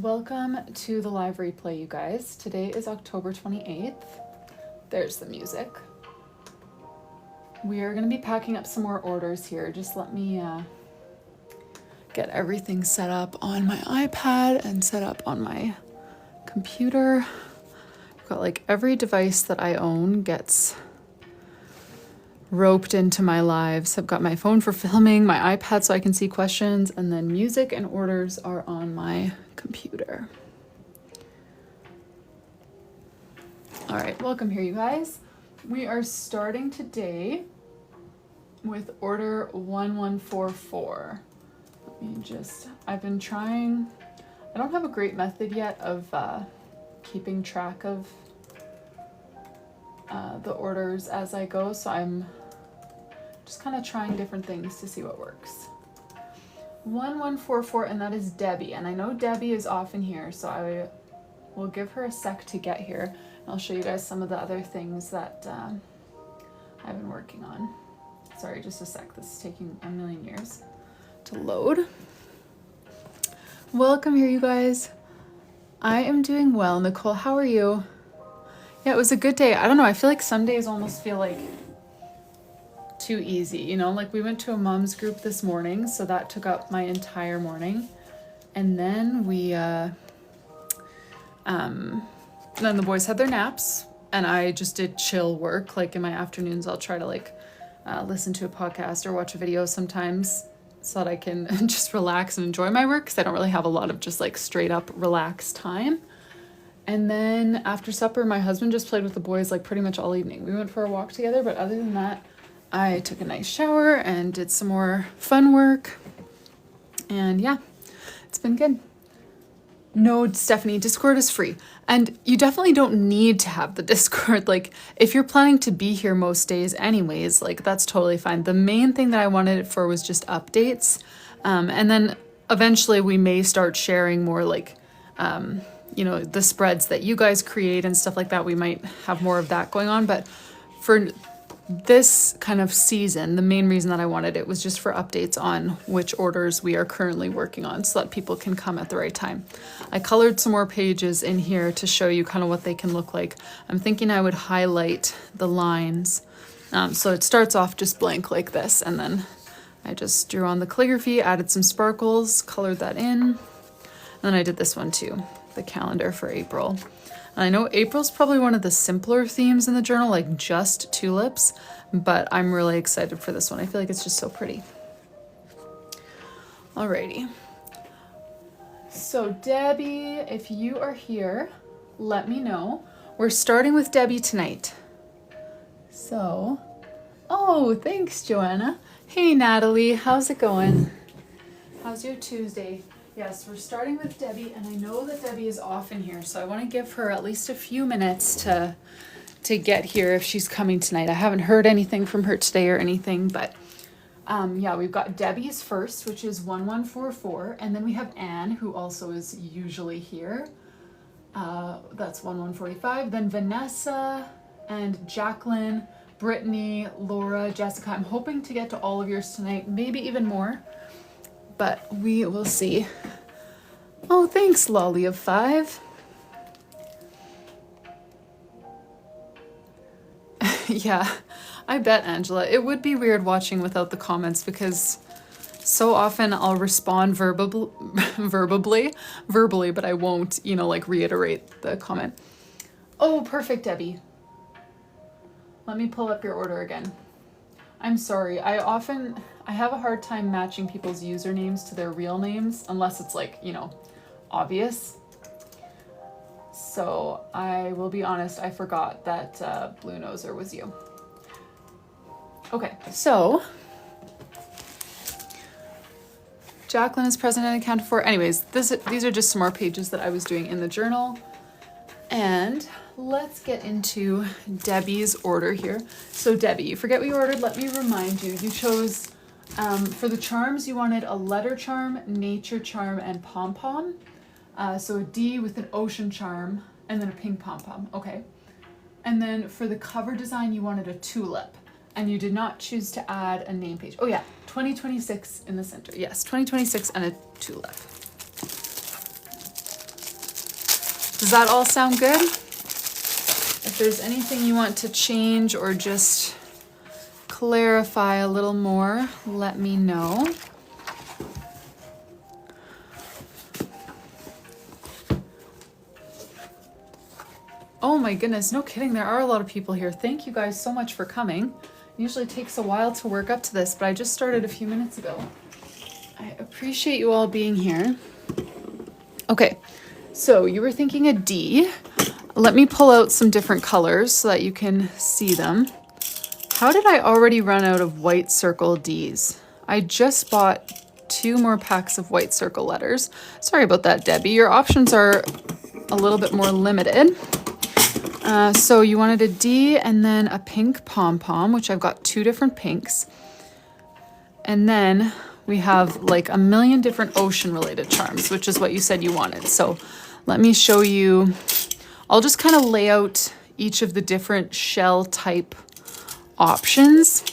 Welcome to the live replay, you guys. Today is October 28th. There's the music. We are going to be packing up some more orders here. Just let me get everything set up on my iPad and set up on my computer. I've got like every device that I own gets roped into my lives. I've got my phone for filming, my iPad so I can see questions, and then music and orders are on my computer. All right, welcome here, you guys. We are starting today with order 1144. I've been trying, I don't have a great method yet of keeping track of the orders as I go, so I'm just kind of trying different things to see what works. 1144, and that is Debbie, and I know Debbie is often here, so I will give her a sec to get here. I'll show you guys some of the other things that I've been working on. Sorry, just a sec, this is taking a million years to load. Welcome here, you guys. I am doing well. Nicole, how are you? Yeah, it was a good day. I don't know, I feel like some days almost feel like too easy, you know, like we went to a mom's group this morning, so that took up my entire morning, and then then the boys had their naps and I just did chill work. Like in my afternoons I'll try to like listen to a podcast or watch a video sometimes so that I can just relax and enjoy my work, because I don't really have a lot of just like straight up relaxed time. And then after supper my husband just played with the boys like pretty much all evening. We went for a walk together, but other than that I took a nice shower and did some more fun work. And yeah, it's been good. No, Stephanie, Discord is free. And you definitely don't need to have the Discord. Like, if you're planning to be here most days anyways, like, that's totally fine. The main thing that I wanted it for was just updates. And then eventually we may start sharing more, like, you know, the spreads that you guys create and stuff like that. We might have more of that going on. But for this kind of season, the main reason that I wanted it was just for updates on which orders we are currently working on so that people can come at the right time. I colored some more pages in here to show you kind of what they can look like. I'm thinking I would highlight the lines. So it starts off just blank like this, and then I just drew on the calligraphy, added some sparkles, colored that in. And then I did this one too, the calendar for April. I know April's probably one of the simpler themes in the journal, like just tulips, but I'm really excited for this one. I feel like it's just so pretty. Alrighty. So Debbie, if you are here, let me know. We're starting with Debbie tonight. So, oh, thanks, Joanna. Hey, Natalie, how's it going? How's your Tuesday? Yes, we're starting with Debbie, and I know that Debbie is often here, so I want to give her at least a few minutes to get here if she's coming tonight. I haven't heard anything from her today or anything, but yeah, we've got Debbie's first, which is 1144, and then we have Anne, who also is usually here. That's 1145. Then Vanessa and Jacqueline, Brittany, Laura, Jessica. I'm hoping to get to all of yours tonight, maybe even more. But we will see. Oh, thanks, Lolly of 5. Yeah, I bet, Angela. It would be weird watching without the comments, because so often I'll respond verbally, but I won't, you know, like reiterate the comment. Oh, perfect, Debbie. Let me pull up your order again. I'm sorry. I have a hard time matching people's usernames to their real names unless it's like, you know, obvious. So I will be honest, I forgot that Blue Noser was you. Okay, so Jacqueline is present and accounted for. Anyways, these are just some more pages that I was doing in the journal. And let's get into Debbie's order here. So Debbie, you forget what you ordered. Let me remind you. You chose, for the charms, you wanted a letter charm, nature charm, and pom-pom. So a D with an ocean charm, and then a pink pom-pom. Okay. And then for the cover design, you wanted a tulip. And you did not choose to add a name page. Oh yeah, 2026 in the center. Yes, 2026 and a tulip. Does that all sound good? If there's anything you want to change or just clarify a little more, let me know. Oh my goodness, no kidding, there are a lot of people here. Thank you guys so much for coming. It usually takes a while to work up to this, but I just started a few minutes ago. I appreciate you all being here. Okay, so you were thinking a D. Let me pull out some different colors so that you can see them. How did I already run out of white circle Ds? I just bought 2 more packs of white circle letters. Sorry about that, Debbie. Your options are a little bit more limited. So you wanted a D and then a pink pom-pom, which I've got 2 different pinks. And then we have like a million different ocean related charms, which is what you said you wanted. So let me show you. I'll just kind of lay out each of the different shell type options.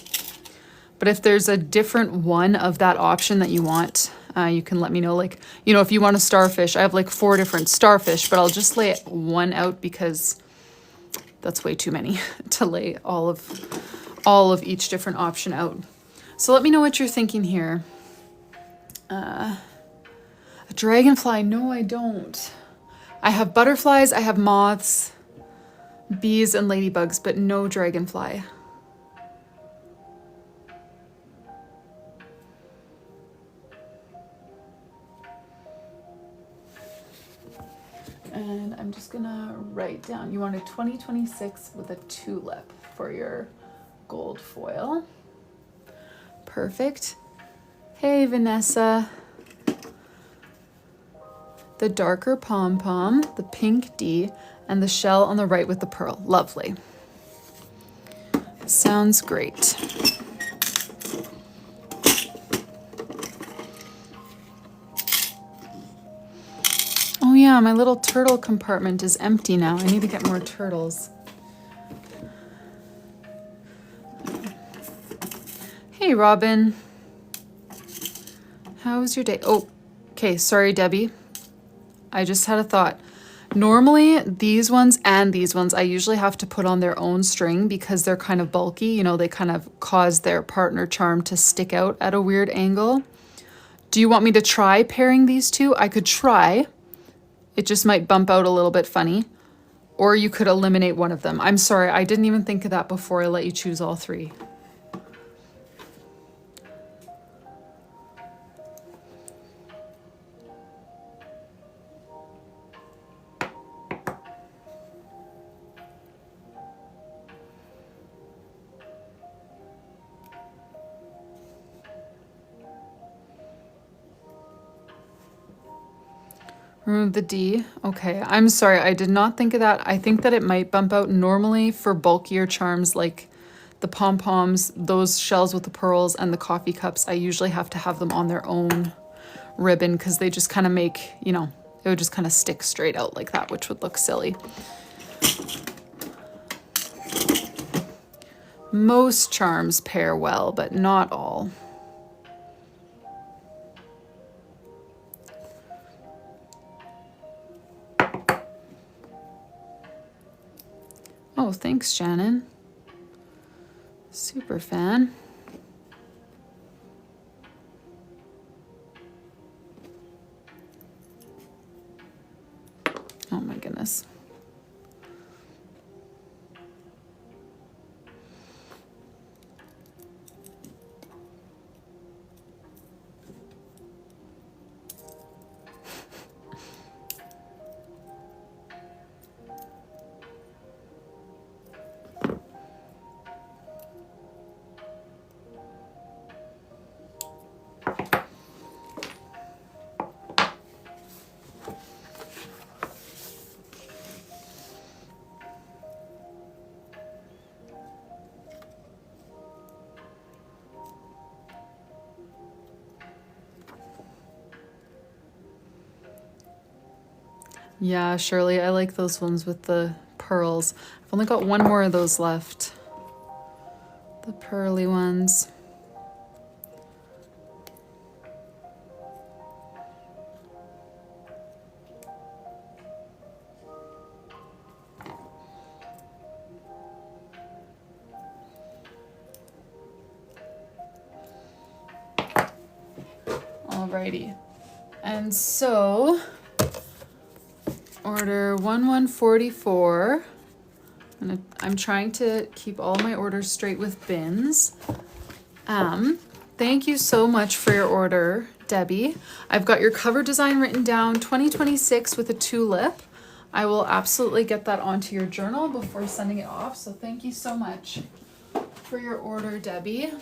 But if there's a different one of that option that you want, you can let me know. Like, you know, if you want a starfish, I have like 4 different starfish, but I'll just lay one out because that's way too many to lay all of each different option out. So let me know what you're thinking here. A dragonfly, no, I don't. I have butterflies, I have moths, bees, and ladybugs, but no dragonfly. And I'm just gonna write down, you wanted 2026 with a tulip for your gold foil. Perfect. Hey, Vanessa. The darker pom-pom, the pink D, and the shell on the right with the pearl. Lovely. Sounds great. Oh yeah, my little turtle compartment is empty now. I need to get more turtles. Hey, Robin. How was your day? Oh, okay, sorry, Debbie. I just had a thought. Normally, these ones and these ones, I usually have to put on their own string because they're kind of bulky. You know, they kind of cause their partner charm to stick out at a weird angle. Do you want me to try pairing these 2? I could try. It just might bump out a little bit funny. Or you could eliminate one of them. I'm sorry, I didn't even think of that before I let you choose all 3. Remove the D. Okay, I'm sorry, I did not think of that. I think that it might bump out. Normally for bulkier charms like the pom-poms, those shells with the pearls, and the coffee cups, I usually have to have them on their own ribbon because they just kind of make, you know, it would just kind of stick straight out like that, which would look silly. Most charms pair well, but not all. Oh, thanks, Shannon. Super fan. Oh my goodness. Yeah, Shirley, I like those ones with the pearls. I've only got 1 more of those left. The pearly ones. Alrighty. And so, order 1144. I'm trying to keep all my orders straight with bins. Thank you so much for your order, Debbie. I've got your cover design written down, 2026 with a tulip. I will absolutely get that onto your journal before sending it off. So thank you so much for your order, Debbie.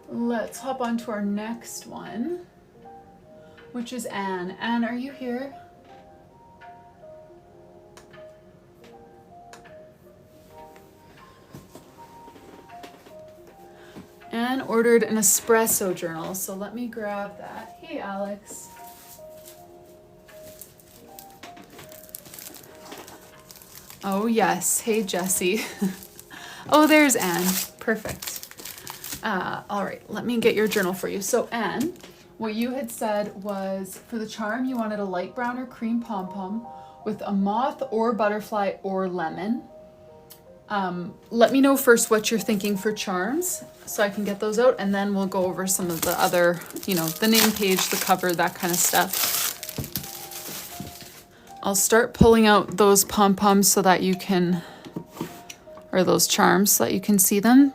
Let's hop on to our next one, which is Anne. Anne, are you here? Anne ordered an espresso journal, so let me grab that. Hey, Alex. Oh, yes. Hey, Jessie. Oh, there's Anne. Perfect. All right, let me get your journal for you. So, Anne, what you had said was for the charm, you wanted a light brown or cream pom-pom with a moth or butterfly or lemon. Let me know first what you're thinking for charms so I can get those out, and then we'll go over some of the other, you know, the name page, the cover, that kind of stuff. I'll start pulling out those pom-poms so that you can, or those charms so that you can see them.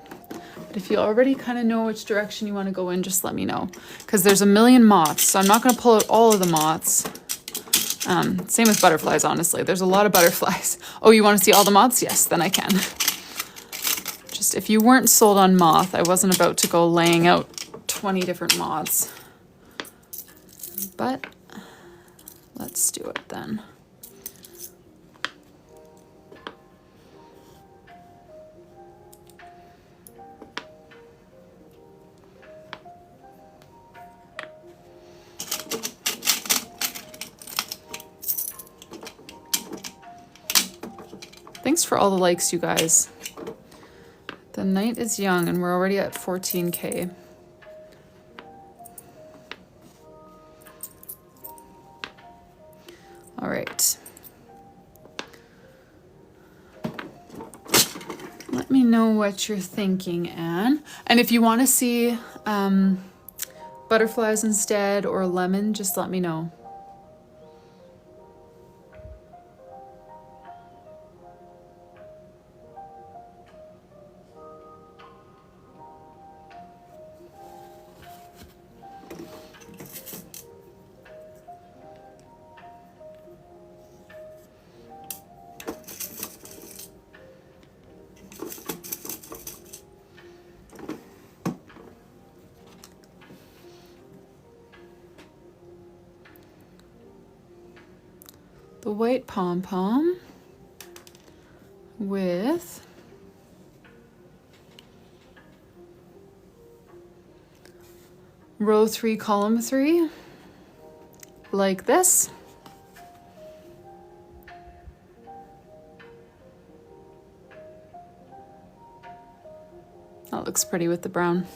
But if you already kind of know which direction you want to go in, just let me know. Because there's a million moths, so I'm not going to pull out all of the moths. Same with butterflies, honestly. There's a lot of butterflies. Oh, you want to see all the moths? Yes, then I can. Just if you weren't sold on moth, I wasn't about to go laying out 20 different moths. But let's do it then. Thanks for all the likes, you guys. The night is young and we're already at 14K. All right. Let me know what you're thinking, Anne. And if you want to see butterflies instead or lemon, just let me know. The white pom-pom with row 3, column 3, like this. That looks pretty with the brown.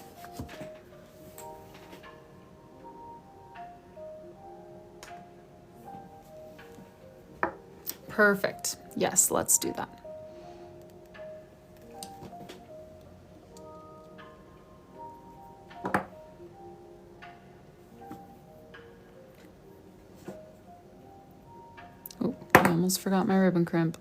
Perfect. Yes, let's do that. Oh, I almost forgot my ribbon crimp.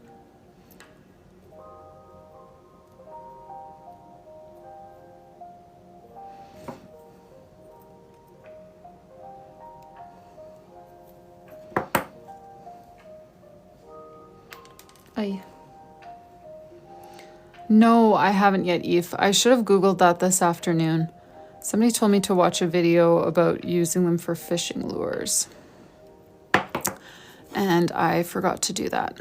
No, I haven't yet, Eve. I should have Googled that this afternoon. Somebody told me to watch a video about using them for fishing lures. And I forgot to do that.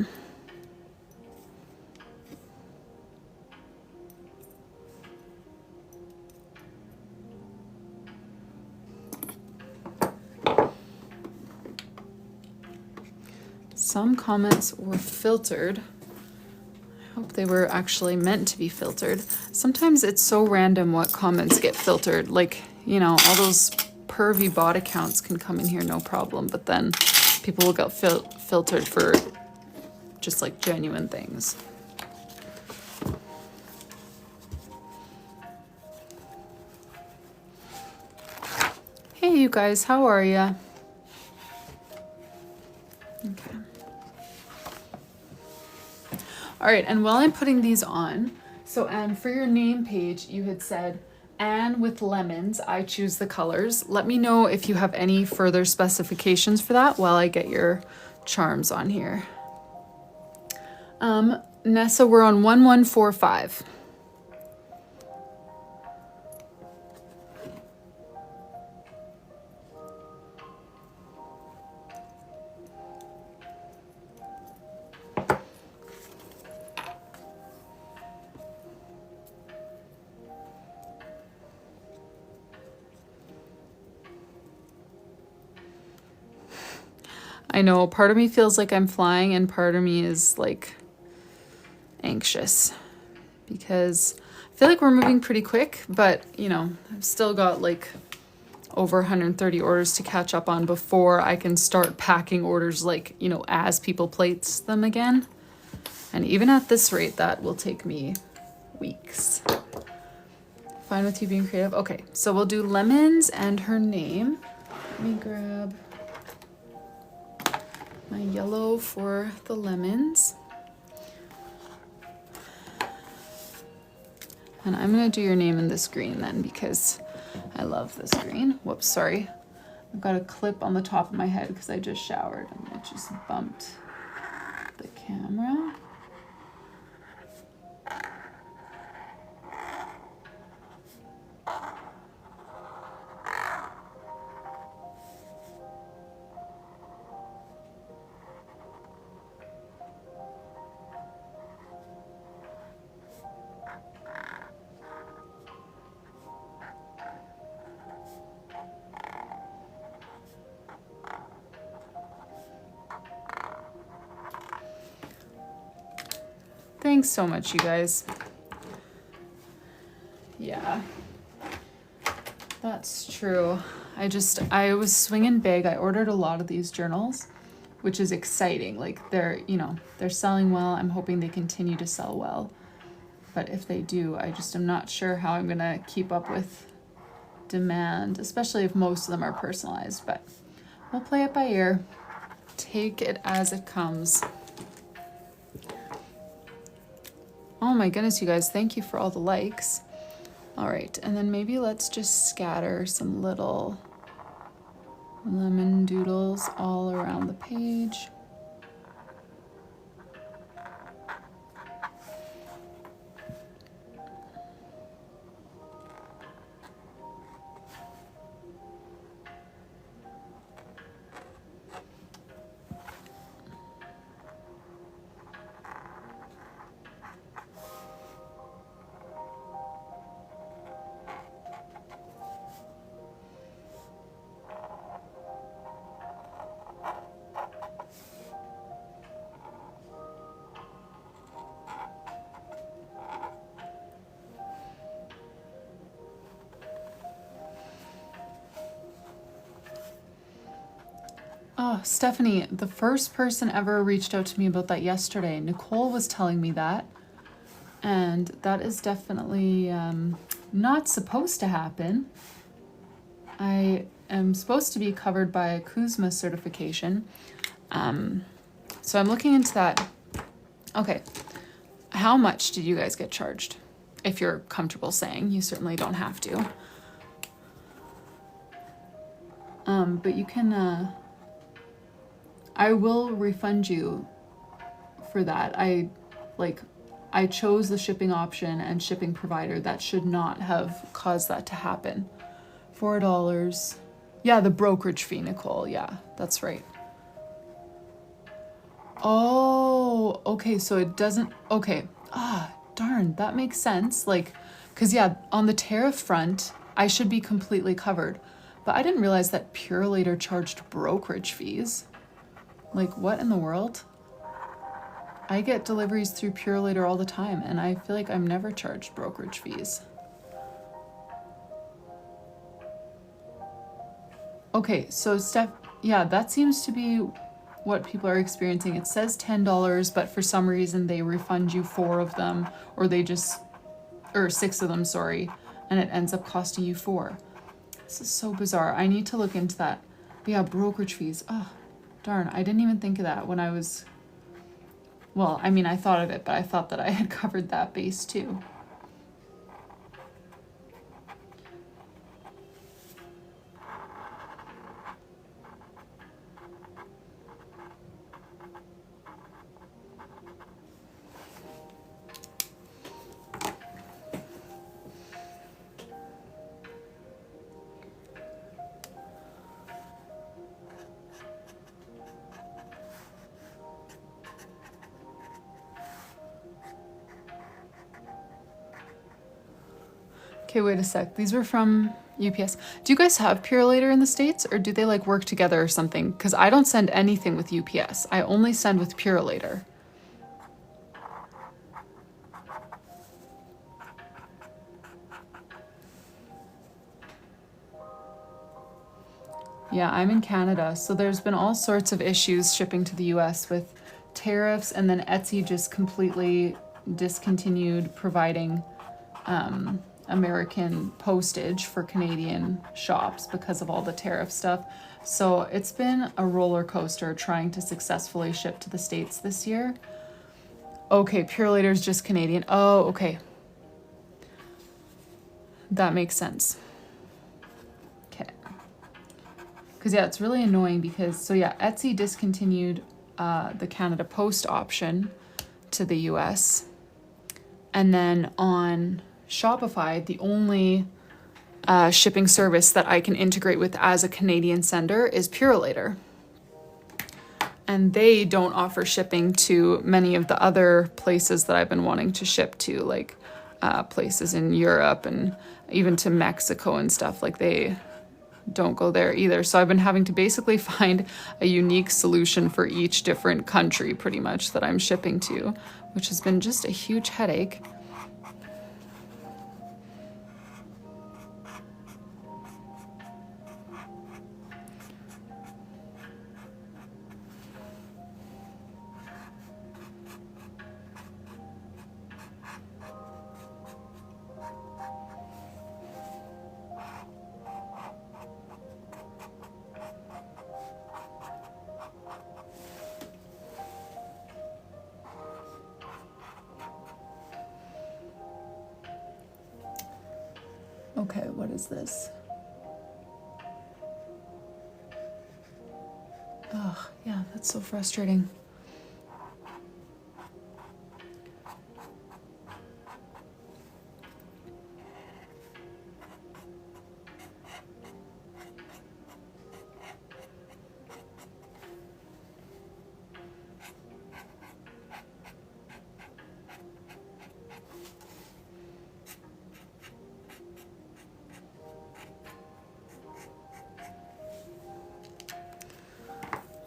Some comments were filtered. I hope they were actually meant to be filtered. Sometimes it's so random what comments get filtered. Like, you know, all those pervy bot accounts can come in here no problem, but then people will get filtered for just like genuine things. Hey Hey, you guys, how are ya? Okay. All right, and while I'm putting these on, so Anne, for your name page, you had said, Anne with lemons, I choose the colors. Let me know if you have any further specifications for that while I get your charms on here. Nessa, we're on 1145. I know, part of me feels like I'm flying and part of me is like anxious because I feel like we're moving pretty quick, but you know, I've still got like over 130 orders to catch up on before I can start packing orders, like, you know, as people place them again. And even at this rate, that will take me weeks. Fine with you being creative? Okay, so we'll do lemons and her name. Let me grab my yellow for the lemons. And I'm gonna do your name in this green then because I love this green. Whoops, sorry. I've got a clip on the top of my head because I just showered and it just bumped the camera. Thanks so much, you guys. Yeah, that's true. I was swinging big. I ordered a lot of these journals, which is exciting. Like they're, you know, they're selling well. I'm hoping they continue to sell well. But if they do, I just am not sure how I'm gonna keep up with demand, especially if most of them are personalized, but we'll play it by ear. Take it as it comes. Oh my goodness, you guys, thank you for all the likes. All right, and then maybe let's just scatter some little lemon doodles all around the page. Oh, Stephanie, the first person ever reached out to me about that yesterday. Nicole was telling me that. And that is definitely not supposed to happen. I am supposed to be covered by a Kuzma certification. So I'm looking into that. Okay. How much did you guys get charged? If you're comfortable saying, you certainly don't have to. But you can, I will refund you for that. I chose the shipping option and shipping provider. That should not have caused that to happen. $4. Yeah, the brokerage fee, Nicole. Yeah, that's right. Oh, okay, so it doesn't, okay. Ah, darn, that makes sense. Like, because yeah, on the tariff front, I should be completely covered. But I didn't realize that Purolator charged brokerage fees. Like, what in the world? I get deliveries through Purolator all the time, and I feel like I'm never charged brokerage fees. Okay, so Steph, yeah, that seems to be what people are experiencing. It says $10, but for some reason they refund you 4 of them, or 6 of them, sorry, and it ends up costing you 4. This is so bizarre. I need to look into that. But yeah, brokerage fees. Oh, darn. I didn't even think of that when I was... Well, I mean, I thought of it, but I thought that I had covered that base too. Okay, wait a sec. These were from UPS. Do you guys have Purolator in the States, or do they like work together or something? Because I don't send anything with UPS. I only send with Purolator. Yeah, I'm in Canada, so there's been all sorts of issues shipping to the US with tariffs, and then Etsy just completely discontinued providing American postage for Canadian shops because of all the tariff stuff. So it's been a roller coaster trying to successfully ship to the States this year. Okay, Purolator is just Canadian. Oh, okay. That makes sense. Okay. Because yeah, it's really annoying because, so yeah, Etsy discontinued the Canada Post option to the US. And then on Shopify, the only shipping service that I can integrate with as a Canadian sender is Purolator. And they don't offer shipping to many of the other places that I've been wanting to ship to, like places in Europe and even to Mexico and stuff. Like they don't go there either. So I've been having to basically find a unique solution for each different country pretty much that I'm shipping to, which has been just a huge headache. Okay, what is this? Oh, yeah, that's so frustrating.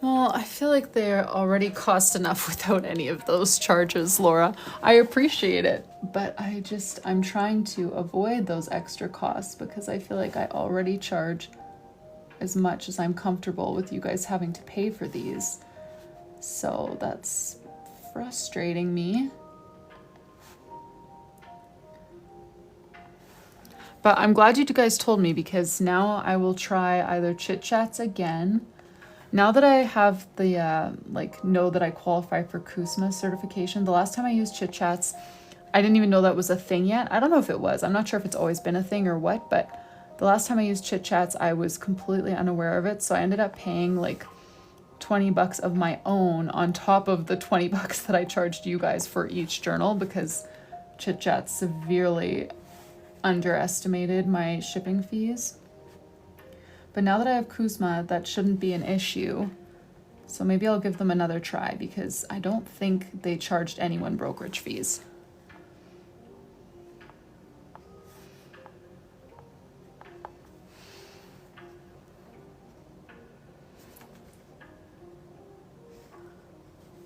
Well, I feel like they're already cost enough without any of those charges, Laura. I appreciate it, but I'm trying to avoid those extra costs because I feel like I already charge as much as I'm comfortable with you guys having to pay for these. So that's frustrating me. But I'm glad you guys told me because now I will try either Chit Chats again. Now that I have the, know that I qualify for KUSMA certification, the last time I used Chit Chats, I didn't even know that was a thing yet. I don't know if it was. I'm not sure if it's always been a thing or what, but the last time I used Chit Chats, I was completely unaware of it. So I ended up paying like 20 bucks of my own on top of the 20 bucks that I charged you guys for each journal because Chit Chat severely underestimated my shipping fees. But now that I have KUSMA, that shouldn't be an issue. So maybe I'll give them another try because I don't think they charged anyone brokerage fees.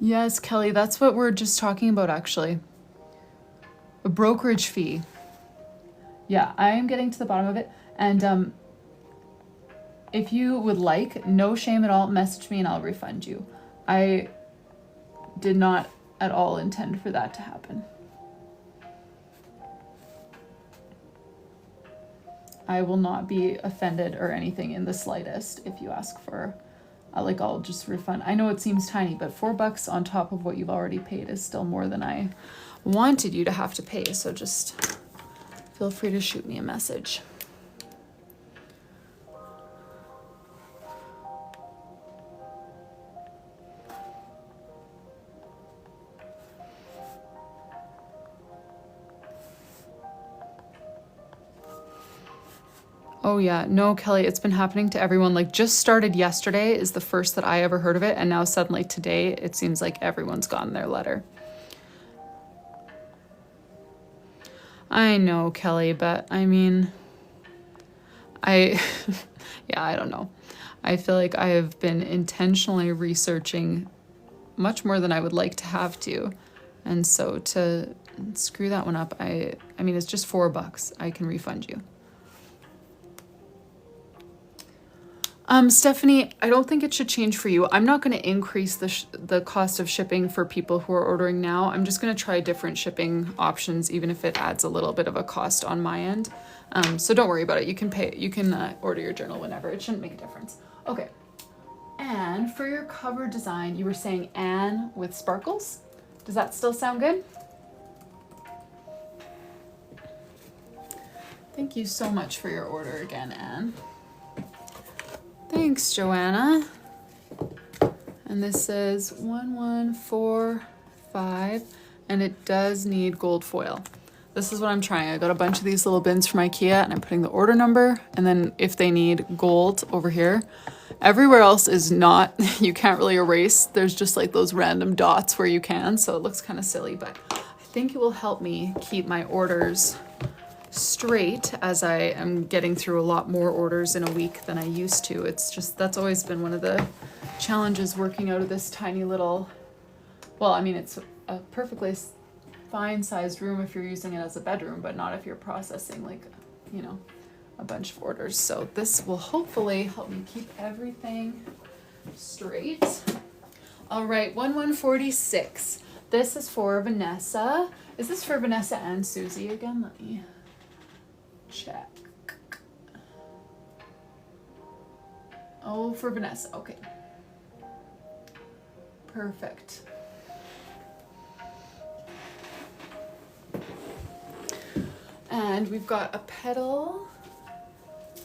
Yes, Kelly, that's what we're just talking about actually. A brokerage fee. Yeah, I am getting to the bottom of it. And if you would like, no shame at all, message me and I'll refund you. I did not at all intend for that to happen. I will not be offended or anything in the slightest if you ask for, like, I'll just refund. I know it seems tiny, but $4 on top of what you've already paid is still more than I wanted you to have to pay. So just feel free to shoot me a message. Oh yeah, no, Kelly, it's been happening to everyone. Like, just started yesterday is the first that I ever heard of it, and now suddenly today it seems like everyone's gotten their letter. I know, Kelly, but I mean, yeah, I don't know. I feel like I have been intentionally researching much more than I would like to have to, and so to screw that one up, I mean, it's just $4. I can refund you. Stephanie, I don't think it should change for you. I'm not going to increase the cost of shipping for people who are ordering now. I'm just going to try different shipping options, even if it adds a little bit of a cost on my end. So don't worry about it. You can pay. You can order your journal whenever. It shouldn't make a difference. Okay. And for your cover design, you were saying Anne with sparkles. Does that still sound good? Thank you so much for your order again, Anne. Thanks, Joanna. And this says 1145, and it does need gold foil. This is what I'm trying. I got a bunch of these little bins from IKEA, and I'm putting the order number, and then if they need gold over here. Everywhere else is not, you can't really erase. There's just like those random dots where you can, so it looks kind of silly, but I think it will help me keep my orders straight as I am getting through a lot more orders in a week than I used to. It's just, that's always been one of the challenges working out of this tiny little, well, I mean, it's a perfectly fine sized room if you're using it as a bedroom, but not if you're processing like, you know, a bunch of orders. So this will hopefully help me keep everything straight. All right, 1146. This is for Vanessa. Is this for Vanessa and Susie again? Let me check. Oh, for Vanessa. Okay. Perfect. And we've got a petal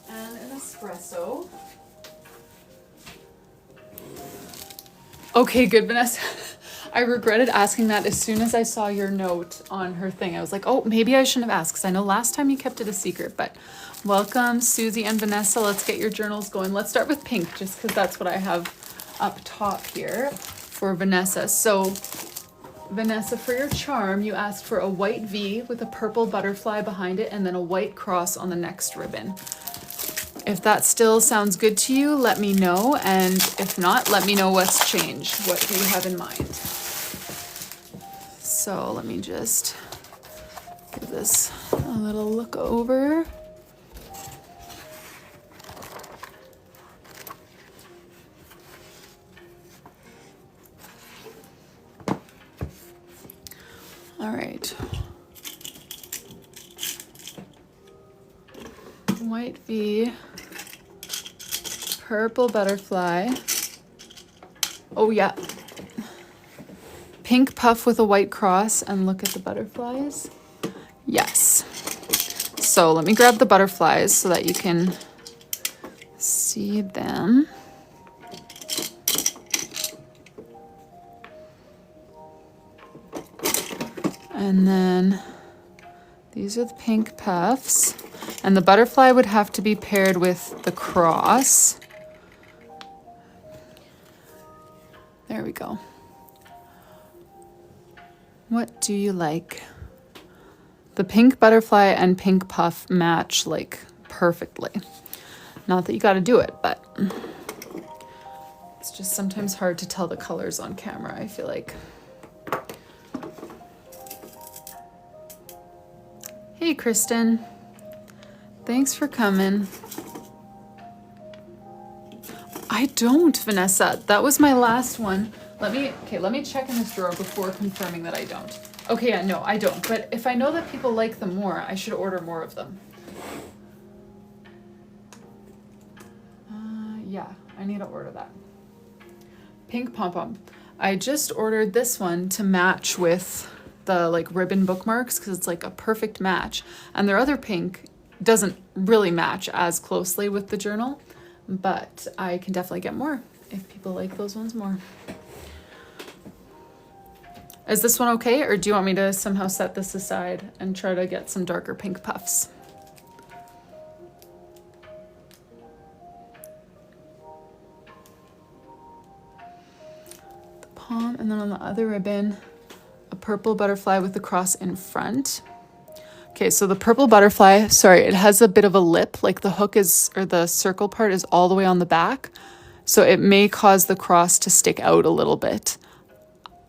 and an espresso. Okay, good, Vanessa. I regretted asking that as soon as I saw your note on her thing. I was like, oh, maybe I shouldn't have asked, because I know last time you kept it a secret. But welcome, Susie and Vanessa. Let's get your journals going. Let's start with pink, just because that's what I have up top here for Vanessa. So Vanessa, for your charm, you asked for a white V with a purple butterfly behind it and then a white cross on the next ribbon. If that still sounds good to you, let me know. And if not, let me know what's changed. What do you have in mind? So let me just give this a little look over. All right. White V, purple butterfly. Oh yeah. Pink puff with a white cross, and look at the butterflies. Yes. So let me grab the butterflies so that you can see them. And then these are the pink puffs. And the butterfly would have to be paired with the cross. There we go. What do you like? The pink butterfly and pink puff match like perfectly. Not that you got to do it, but it's just sometimes hard to tell the colors on camera, I feel like. Hey, Kristen. Thanks for coming. I don't, Vanessa. That was my last one. Let me check in this drawer before confirming that I don't. Okay, yeah, no, I don't. But if I know that people like them more, I should order more of them. yeah, I need to order that. Pink pom-pom. I just ordered this one to match with the like ribbon bookmarks because it's like a perfect match. And their other pink doesn't really match as closely with the journal, but I can definitely get more if people like those ones more. Is this one okay, or do you want me to somehow set this aside and try to get some darker pink puffs? The palm, and then on the other ribbon, a purple butterfly with the cross in front. Okay, so the purple butterfly, sorry, it has a bit of a lip, like the hook is, or the circle part is all the way on the back. So it may cause the cross to stick out a little bit.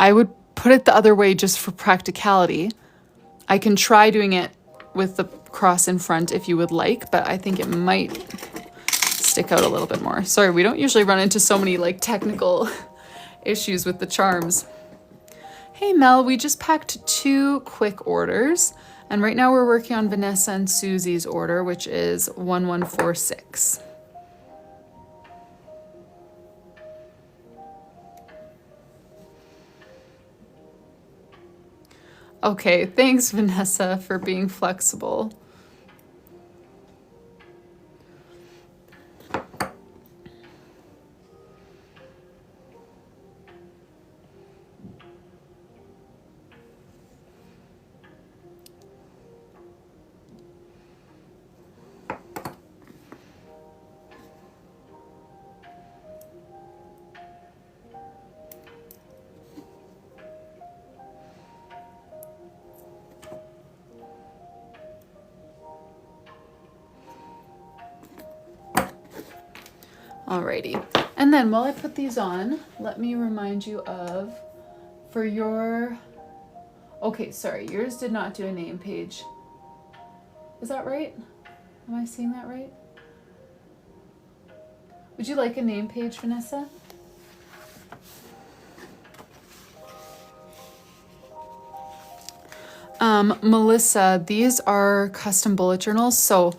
I would put it the other way just for practicality. I can try doing it with the cross in front if you would like, but I think it might stick out a little bit more. Sorry, we don't usually run into so many like technical issues with the charms. Hey Mel, we just packed 2 quick orders, and right now we're working on Vanessa and Susie's order, which is 1146. Okay, thanks Vanessa for being flexible. Alrighty, and then while I put these on, let me remind you of, for your, okay, sorry, yours did not do a name page. Is that right? Am I seeing that right? Would you like a name page, Vanessa? Melissa, these are custom bullet journals, so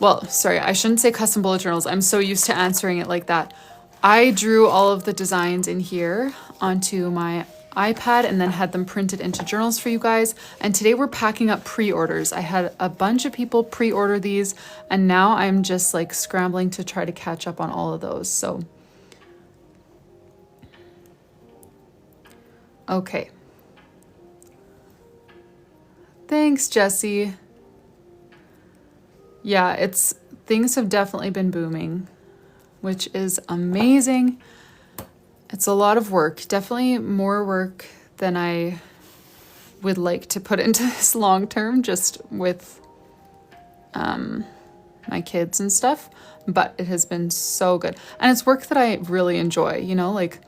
well, sorry, I shouldn't say custom bullet journals. I'm so used to answering it like that. I drew all of the designs in here onto my iPad and then had them printed into journals for you guys. And today we're packing up pre-orders. I had a bunch of people pre-order these, and now I'm just like scrambling to try to catch up on all of those. So, okay. Thanks, Jessie. Yeah, things have definitely been booming, which is amazing. It's a lot of work, definitely more work than I would like to put into this long term, just with my kids and stuff, but it has been so good. And it's work that I really enjoy, you know, like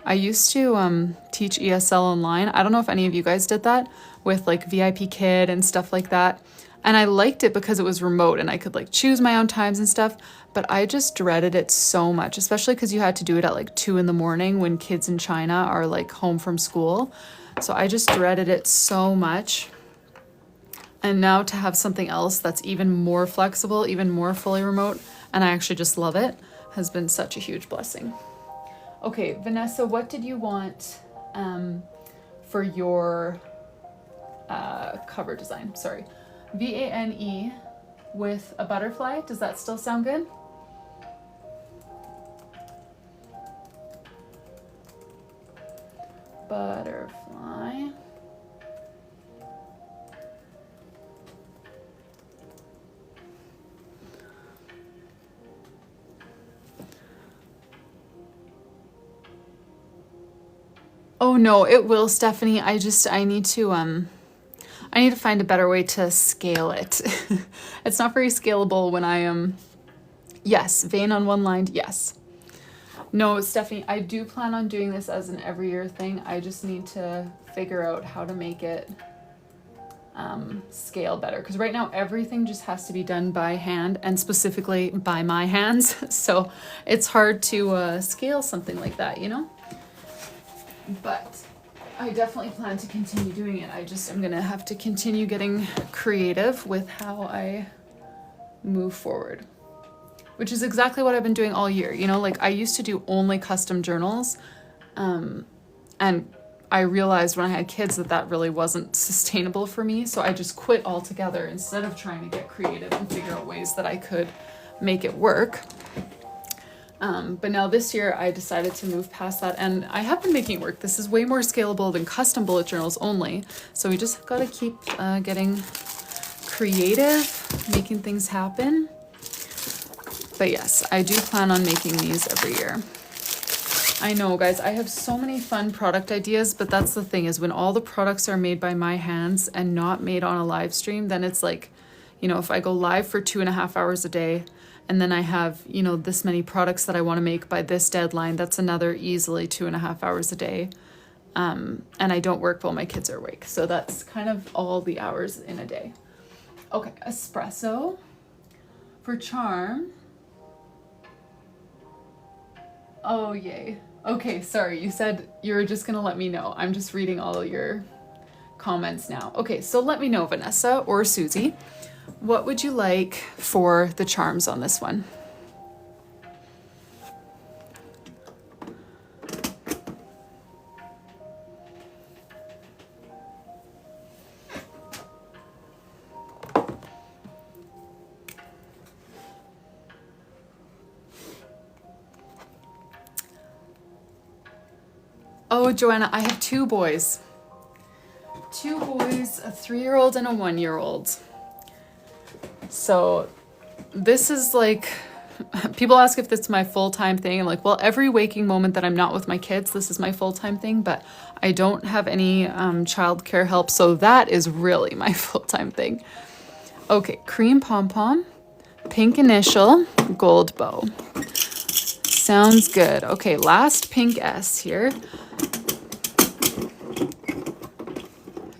I used to teach ESL online. I don't know if any of you guys did that with like VIP Kid and stuff like that. And I liked it because it was remote and I could like choose my own times and stuff, but I just dreaded it so much, especially because you had to do it at like 2 in the morning when kids in China are like home from school. So I just dreaded it so much. And now to have something else that's even more flexible, even more fully remote, and I actually just love it, has been such a huge blessing. Okay, Vanessa, what did you want for your cover design? Sorry. VANE with a butterfly. Does that still sound good? Butterfly. Oh no, it will, Stephanie. I need to find a better way to scale it. It's not very scalable when I am, yes, vein on one line, yes. No, Stephanie, I do plan on doing this as an every year thing. I just need to figure out how to make it scale better. Because right now everything just has to be done by hand, and specifically by my hands. So it's hard to scale something like that, you know? But I definitely plan to continue doing it. I'm gonna have to continue getting creative with how I move forward. which is exactly what I've been doing all year. You know, like I used to do only custom journals, and I realized when I had kids that that really wasn't sustainable for me. So I just quit altogether instead of trying to get creative and figure out ways that I could make it work. But now this year I decided to move past that, and I have been making it work. This is way more scalable than custom bullet journals only. So we just got to keep getting creative, making things happen. But yes, I do plan on making these every year. I know, guys, I have so many fun product ideas, but that's the thing is when all the products are made by my hands and not made on a live stream, then it's like, you know, if I go live for 2.5 hours a day and then I have, you know, this many products that I want to make by this deadline, that's another easily 2.5 hours a day. And I don't work while my kids are awake. So that's kind of all the hours in a day. Okay, espresso for charm. Oh, yay. Okay, sorry, you said you were just gonna let me know. I'm just reading all your comments now. Okay, so let me know, Vanessa or Susie, what would you like for the charms on this one? Oh, Joanna, I have 2 boys. 2 boys, a 3-year-old and a 1-year-old. So this is like, people ask if it's my full-time thing. I'm like, well, every waking moment that I'm not with my kids, this is my full-time thing, but I don't have any childcare help. So that is really my full-time thing. Okay, cream pom-pom, pink initial, gold bow. Sounds good. Okay, last pink S here.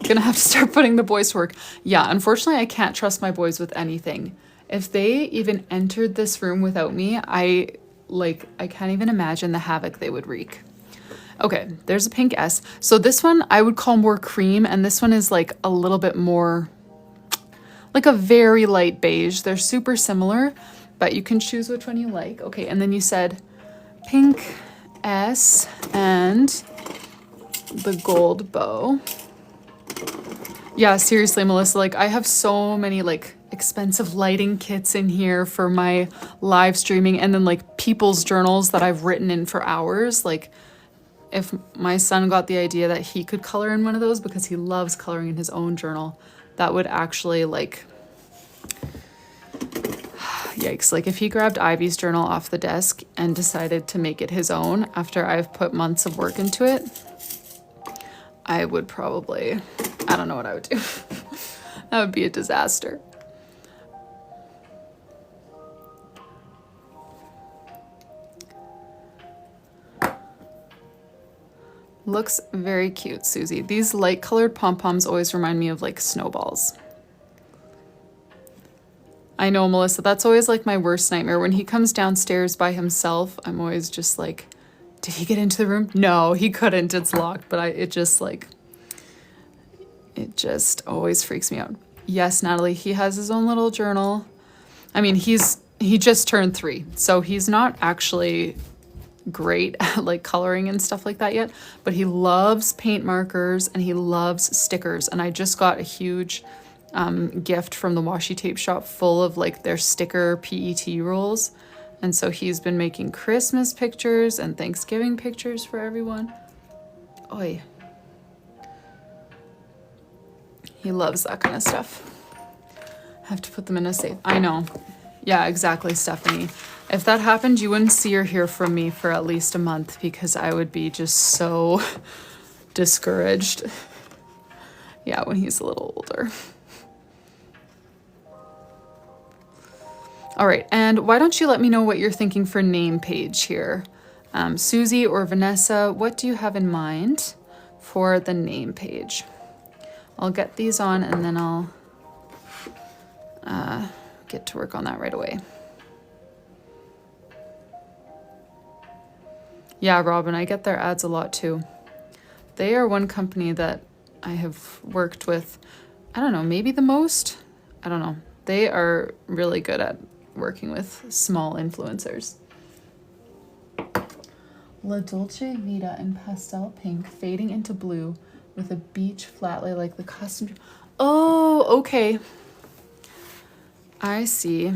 Gonna have to start putting the boys to work. Yeah, unfortunately, I can't trust my boys with anything. If they even entered this room without me, I can't even imagine the havoc they would wreak. Okay, there's a pink S. So this one I would call more cream, and this one is like a little bit more, like a very light beige. They're super similar, but you can choose which one you like. Okay, and then you said pink S and the gold bow. Yeah, seriously, Melissa, like I have so many like expensive lighting kits in here for my live streaming, and then like people's journals that I've written in for hours. Like if my son got the idea that he could color in one of those because he loves coloring in his own journal, that would actually like, yikes. Like if he grabbed Ivy's journal off the desk and decided to make it his own after I've put months of work into it, I would probably, I don't know what I would do. That would be a disaster. Looks very cute, Susie. These light colored pom-poms always remind me of like snowballs. I know, Melissa, that's always like my worst nightmare. When he comes downstairs by himself, I'm always just like, did he get into the room? No, he couldn't. It's locked. But it just always freaks me out. Yes, Natalie, he has his own little journal. I mean, he just turned 3, so he's not actually great at like coloring and stuff like that yet, but he loves paint markers and he loves stickers. And I just got a huge gift from the Washi tape shop full of like their sticker PET rolls. And so he's been making Christmas pictures and Thanksgiving pictures for everyone. Oy. He loves that kind of stuff. I have to put them in a safe. I know. Yeah, exactly, Stephanie. If that happened, you wouldn't see or hear from me for at least a month because I would be just so discouraged. Yeah, when he's a little older. All right, and why don't you let me know what you're thinking for name page here? Susie or Vanessa, what do you have in mind for the name page? I'll get these on and then I'll get to work on that right away. Yeah, Robin, I get their ads a lot too. They are one company that I have worked with, I don't know, maybe the most? I don't know. They are really good at working with small influencers. La Dolce Vita in pastel pink, fading into blue with a beach flat lay like the custom. Oh, okay. I see.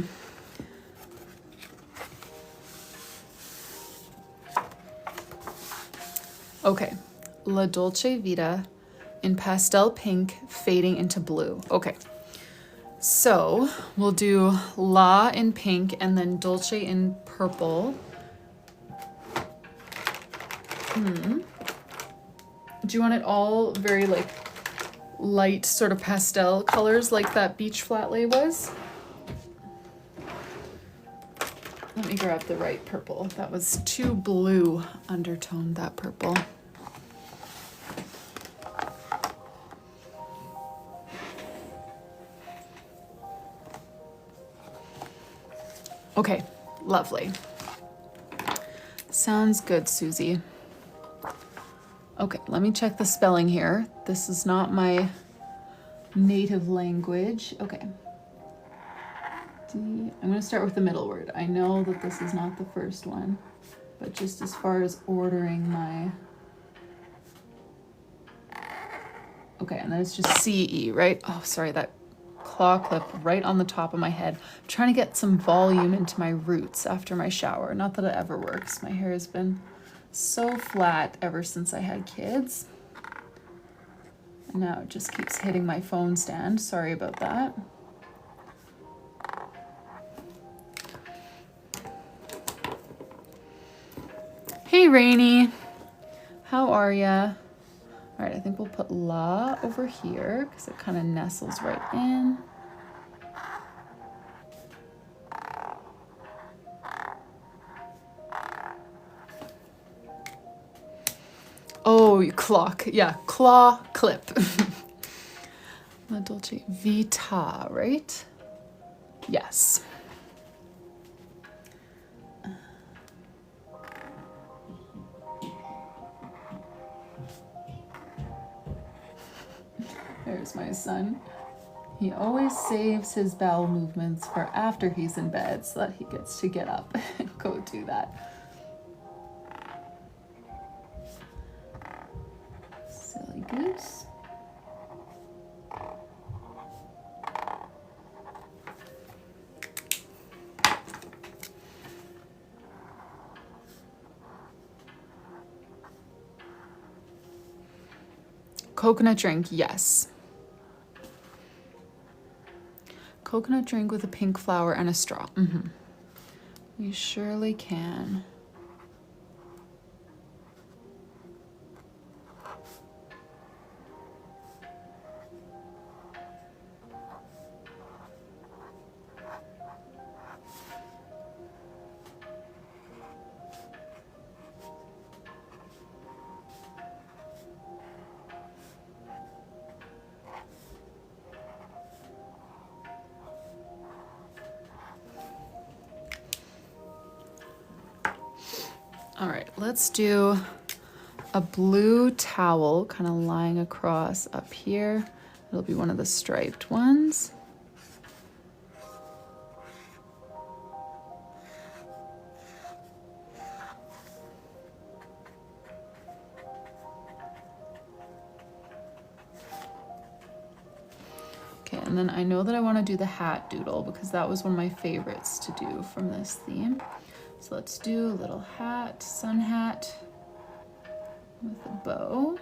Okay. La Dolce Vita in pastel pink, fading into blue. Okay. So we'll do La in pink and then Dolce in purple. Do you want it all very like light sort of pastel colors like that beach flat lay was? Let me grab the right purple. That was too blue undertoned, that purple. Okay, lovely. Sounds good, Susie. Okay, let me check the spelling here. This is not my native language. Okay. I'm gonna start with the middle word. I know that this is not the first one, but just as far as ordering my... Okay, and then it's just CE, right? Oh, sorry, that claw clip right on the top of my head. I'm trying to get some volume into my roots after my shower. Not that it ever works. My hair has been so flat ever since I had kids. And now it just keeps hitting my phone stand. Sorry about that. Hey, Rainy. How are ya? All right, I think we'll put La over here because it kind of nestles right in. Oh, clock. Yeah, claw clip. La Dolce Vita, right? Yes. There's my son. He always saves his bowel movements for after he's in bed so that he gets to get up and go do that. Silly goose. Coconut drink, yes. Coconut drink with a pink flower and a straw. We surely can. All right, let's do a blue towel kind of lying across up here. It'll be one of the striped ones. Okay, and then I know that I want to do the hat doodle because that was one of my favorites to do from this theme. So let's do a little hat, sun hat with a bow.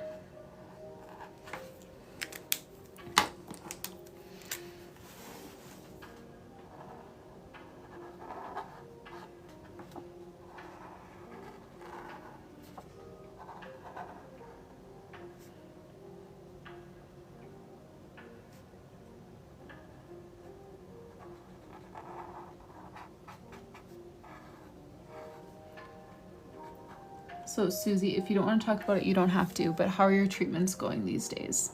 So Susie, if you don't want to talk about it, you don't have to, but how are your treatments going these days?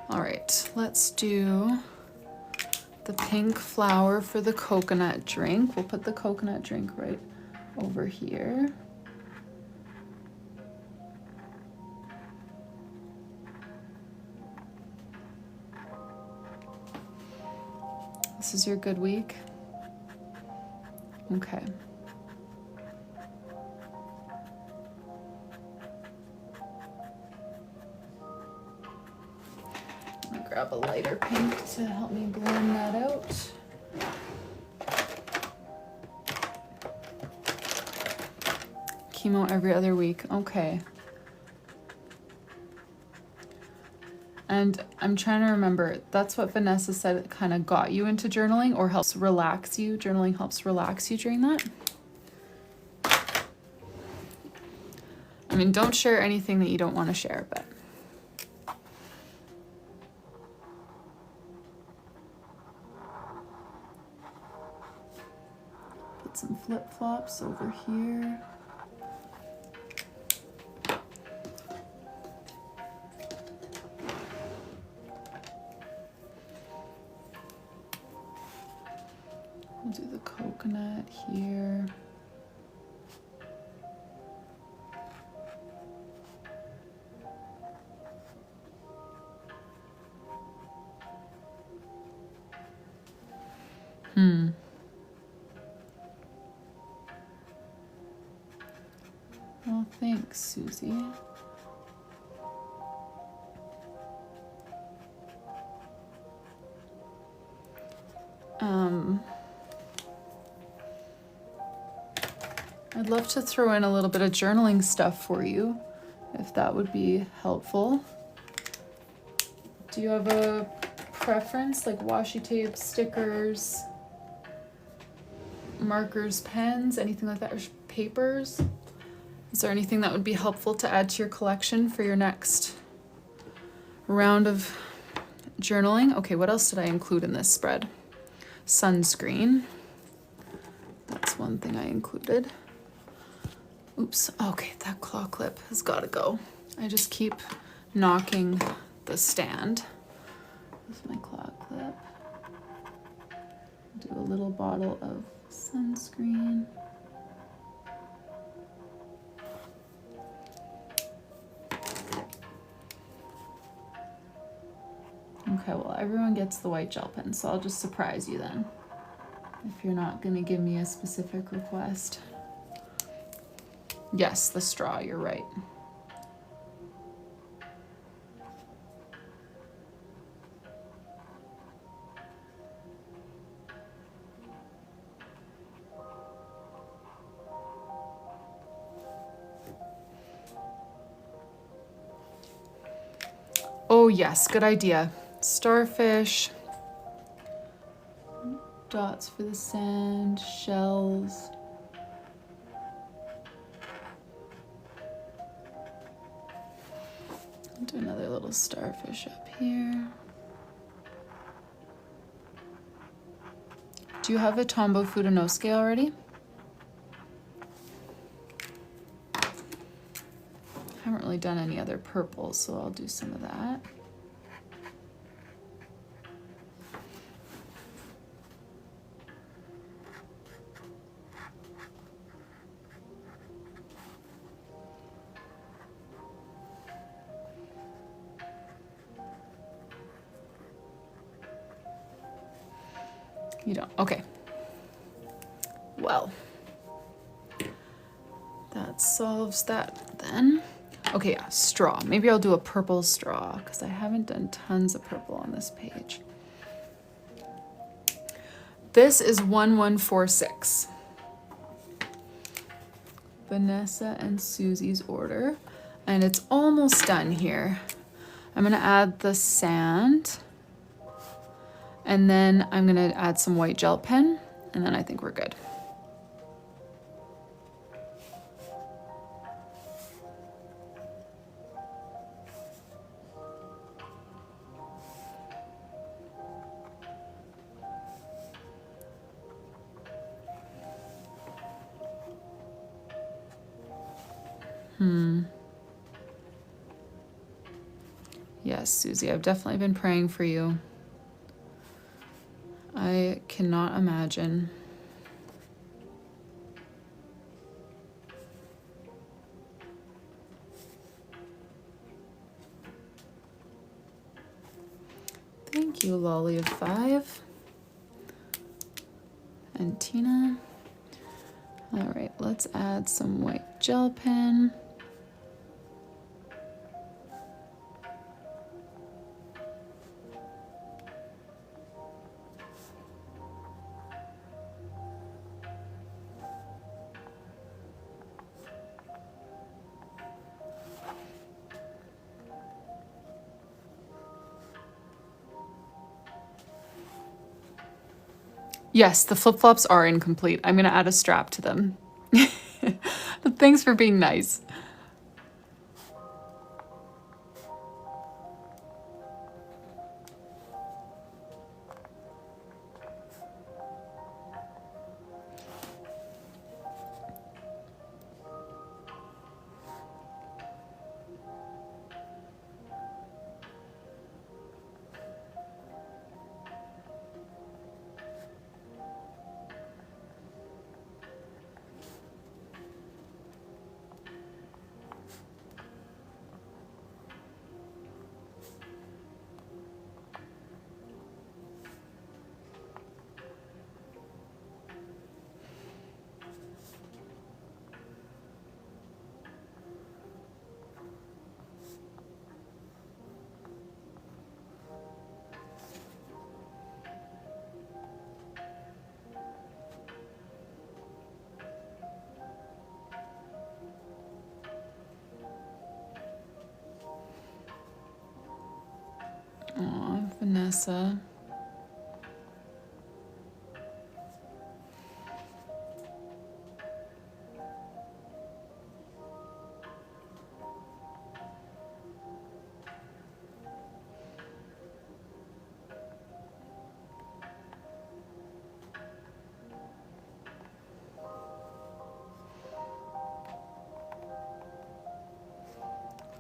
All right, let's do the pink flower for the coconut drink. We'll put the coconut drink right over here. This is your good week? Okay. I'm gonna grab a lighter pink to help me blend that out. Chemo every other week. Okay. And I'm trying to remember, that's what Vanessa said kind of got you into journaling or helps relax you. Journaling helps relax you during that. I mean, don't share anything that you don't want to share, but. Put some flip-flops over here. We'll do the coconut here. Well, thanks, Susie. I'd love to throw in a little bit of journaling stuff for you, if that would be helpful. Do you have a preference, like washi tape, stickers, markers, pens, anything like that, or papers? Is there anything that would be helpful to add to your collection for your next round of journaling? Okay, what else did I include in this spread? Sunscreen. That's one thing I included. Oops, okay, that claw clip has got to go. I just keep knocking the stand with my claw clip. Do a little bottle of sunscreen. Okay, well, everyone gets the white gel pen, so I'll just surprise you then, if you're not going to give me a specific request. Yes, the straw, you're right. Oh yes, good idea. Starfish, dots for the sand, shells. Do another little starfish up here. Do you have a Tombow Fudenosuke already? Haven't really done any other purples, so I'll do some of that. You don't, okay. Well, that solves that then. Okay, yeah, straw. Maybe I'll do a purple straw because I haven't done tons of purple on this page. This is 1146. Vanessa and Susie's order, and it's almost done here. I'm gonna add the sand, and then I'm gonna add some white gel pen, and then I think we're good. Yes, Susie, I've definitely been praying for you. I cannot imagine. Thank you, Lolly of 5. And Tina. All right, let's add some white gel pen. Yes, the flip-flops are incomplete. I'm gonna add a strap to them. But thanks for being nice. Aw, Vanessa.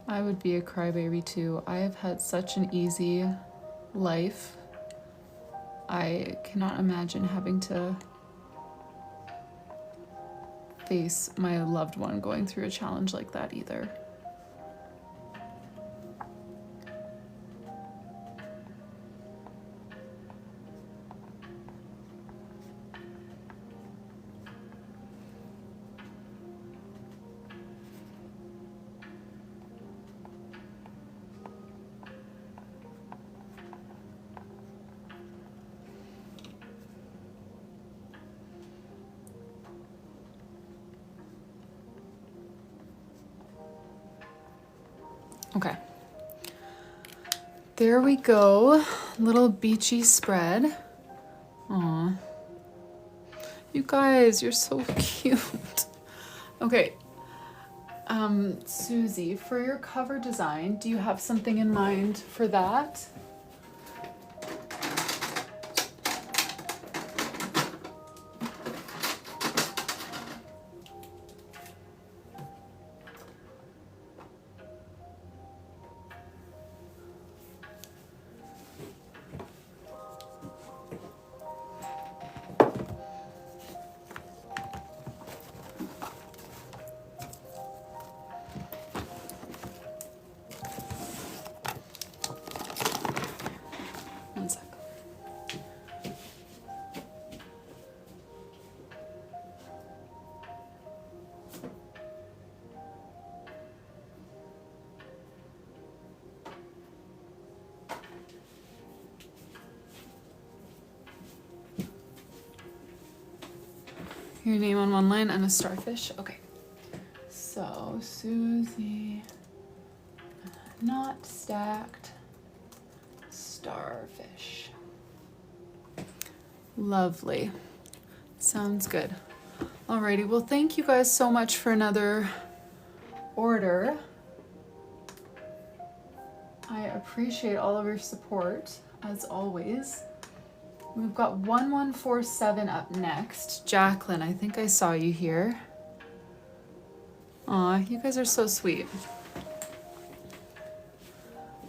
I would be a crybaby too. I have had such an easy life. I cannot imagine having to face my loved one going through a challenge like that either. Okay. There we go. Little beachy spread. Aw. You guys, you're so cute. Okay. Susie, for your cover design, do you have something in mind for that? One sec. Your name on one line and a starfish? Okay. So, Susie, not stacked, starfish. Lovely. Sounds good. Alrighty, well, thank you guys so much for another order. I appreciate all of your support, as always. We've got 1147 up next. Jacqueline, I think I saw you here. Aw, you guys are so sweet.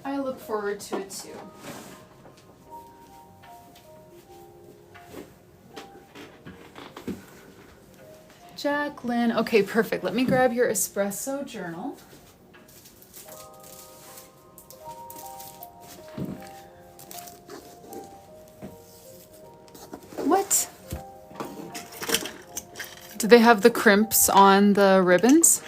I look forward to it too. Jacqueline, okay, perfect. Let me grab your espresso journal. Do they have the crimps on the ribbons?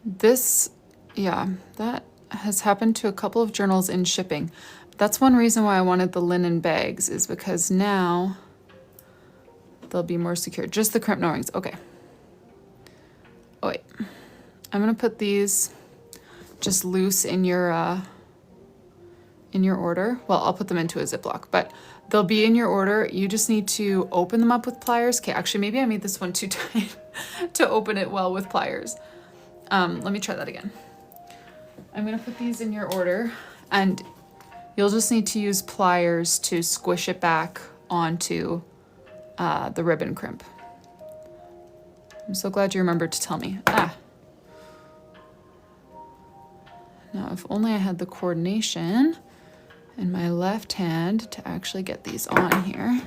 This, yeah, that has happened to a couple of journals in shipping. That's one reason why I wanted the linen bags, is because now they'll be more secure. Just the crimp, no rings. Okay. Oh wait, I'm gonna put these just loose in your order. Well, I'll put them into a Ziploc, but they'll be in your order. You just need to open them up with pliers. Okay, actually, maybe I made this one too tight to open it well with pliers. Let me try that again. I'm gonna put these in your order, and you'll just need to use pliers to squish it back onto the ribbon crimp. I'm so glad you remembered to tell me. Now, if only I had the coordination in my left hand to actually get these on here.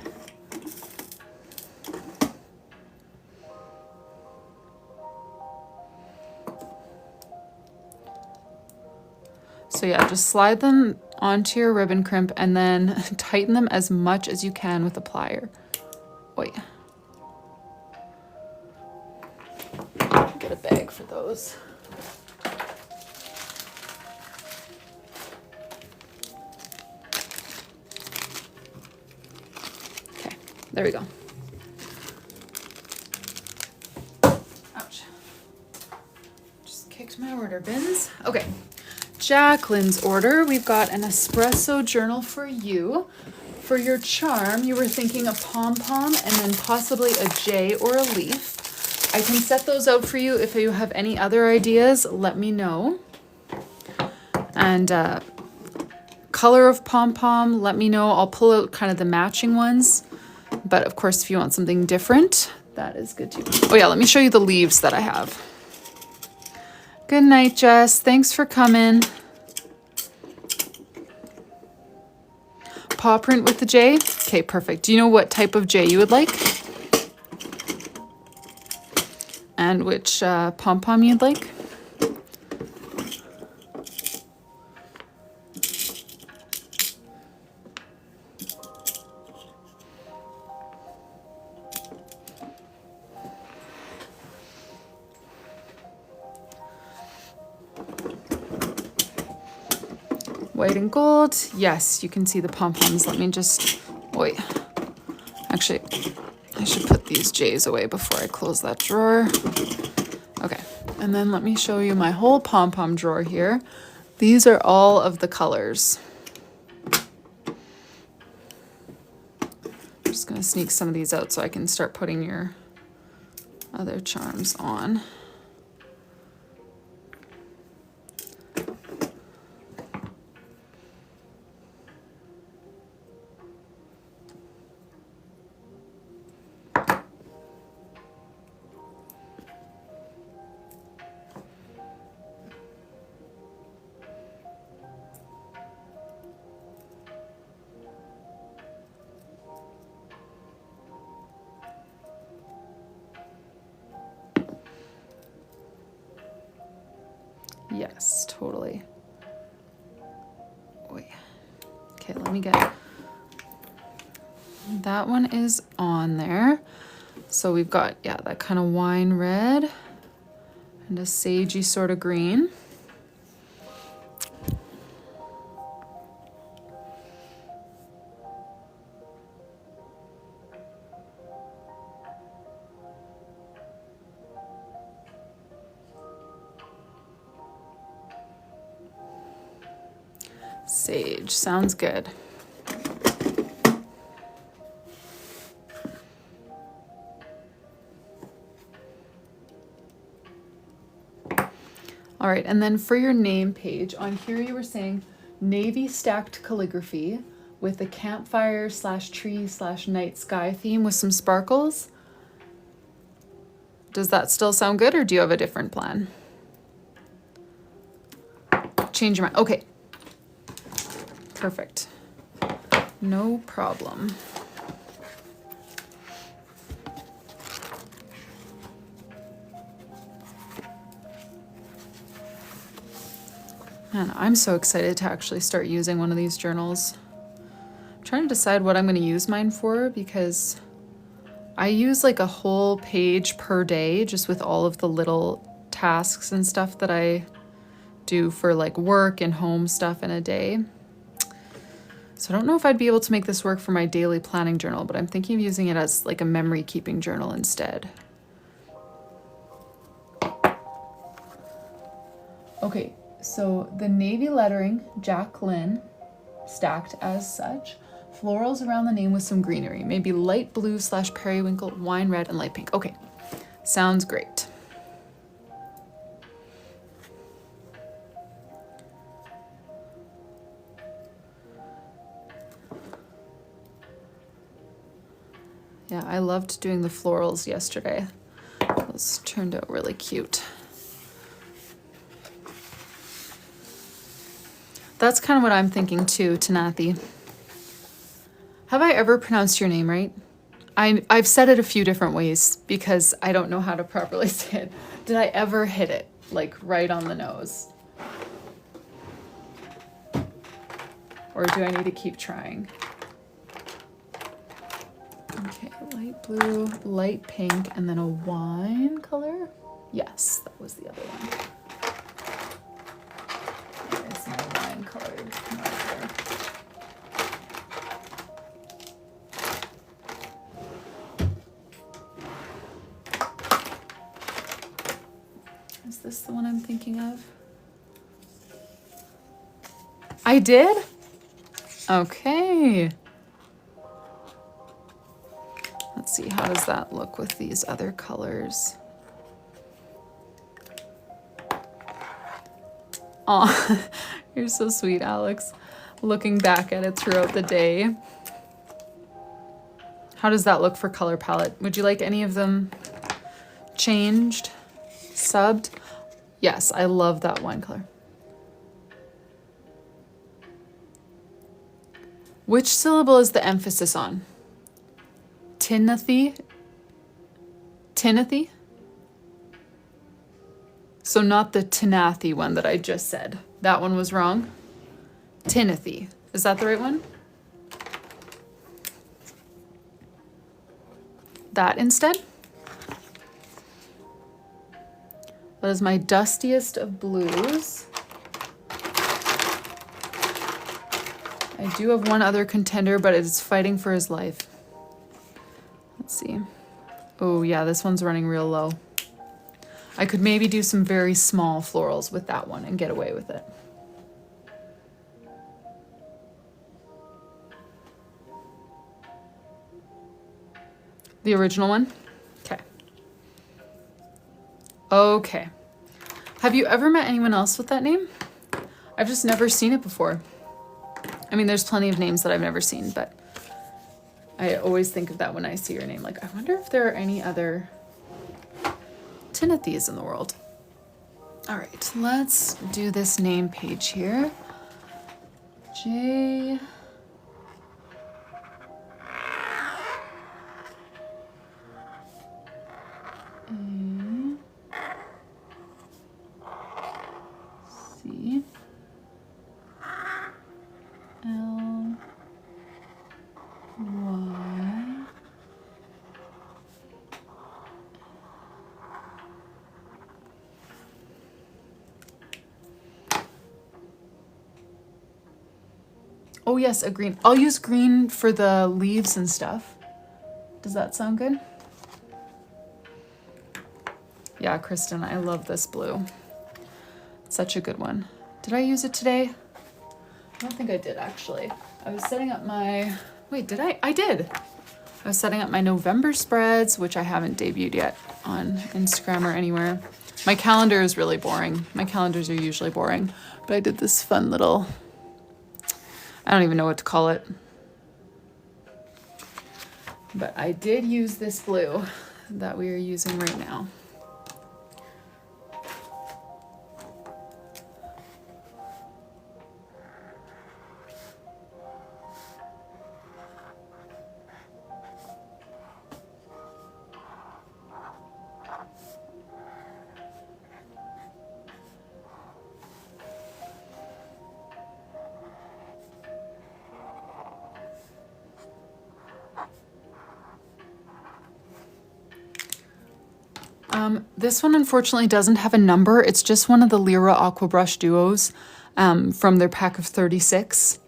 So yeah, just slide them onto your ribbon crimp and then tighten them as much as you can with a plier. Wait. Get a bag for those. Okay, there we go. Ouch. Just kicked my order bins. Okay. Jacqueline's order, we've got an espresso journal for you. For your charm, you were thinking a pom-pom and then possibly a J or a leaf. I can set those out for you. If you have any other ideas, let me know. And color of pom-pom, let me know. I'll pull out kind of the matching ones. But of course, if you want something different, that is good too. Oh yeah, let me show you the leaves that I have. Good night, Jess. Thanks for coming. Paw print with the J? Okay, perfect. Do you know what type of J you would like? And which pom-pom you'd like? White and gold. Yes, you can see the pom-poms. Let me just, wait. Actually, I should put these J's away before I close that drawer. Okay, and then let me show you my whole pom-pom drawer here. These are all of the colors. I'm just gonna sneak some of these out so I can start putting your other charms on. Yes, totally. Wait. Okay, let me get that one is on there. So we've got, yeah, that kind of wine red and a sagey sort of green. Sage, sounds good. All right, and then for your name page, on here you were saying navy stacked calligraphy with a campfire / tree / night sky theme with some sparkles. Does that still sound good, or do you have a different plan? Change your mind. Okay. Perfect. No problem. Man, I'm so excited to actually start using one of these journals. I'm trying to decide what I'm going to use mine for because I use like a whole page per day just with all of the little tasks and stuff that I do for like work and home stuff in a day. So I don't know if I'd be able to make this work for my daily planning journal, but I'm thinking of using it as like a memory keeping journal instead. Okay, so the navy lettering, Jacqueline, stacked as such. Florals around the name with some greenery, maybe light blue / periwinkle, wine red, and light pink. Okay, sounds great. Yeah, I loved doing the florals yesterday. Those turned out really cute. That's kind of what I'm thinking too, Tanathi. Have I ever pronounced your name right? I've said it a few different ways because I don't know how to properly say it. Did I ever hit it, like, right on the nose? Or do I need to keep trying? Okay, light blue, light pink, and then a wine color? Yes, that was the other one. It's my wine colored marker. Is this the one I'm thinking of? I did? Okay. Let's see, how does that look with these other colors? Aw, you're so sweet, Alex. Looking back at it throughout the day. How does that look for color palette? Would you like any of them changed? Subbed? Yes, I love that wine color. Which syllable is the emphasis on? Tinathy? Tinathy? So not the Tinathy one that I just said. That one was wrong. Tinathy. Is that the right one? That instead? That is my dustiest of blues. I do have one other contender, but it's fighting for his life. Let's see. Oh yeah, this one's running real low. I could maybe do some very small florals with that one and get away with it. The original one? Okay. Okay. Have you ever met anyone else with that name? I've just never seen it before. I mean, there's plenty of names that I've never seen, but I always think of that when I see your name. Like, I wonder if there are any other Tinathys in the world. All right, let's do this name page here. J. A. C. L. Y. Oh yes, a green. I'll use green for the leaves and stuff. Does that sound good? Yeah, Kristen, I love this blue. It's such a good one. Did I use it today? I don't think I did, actually. I was setting up my... Wait, did I? I did. I was setting up my November spreads, which I haven't debuted yet on Instagram or anywhere. My calendar is really boring. My calendars are usually boring. But I did this fun little... I don't even know what to call it. But I did use this blue that we are using right now. This one unfortunately doesn't have a number. It's just one of the Lyra Aqua Brush Duos from their pack of 36.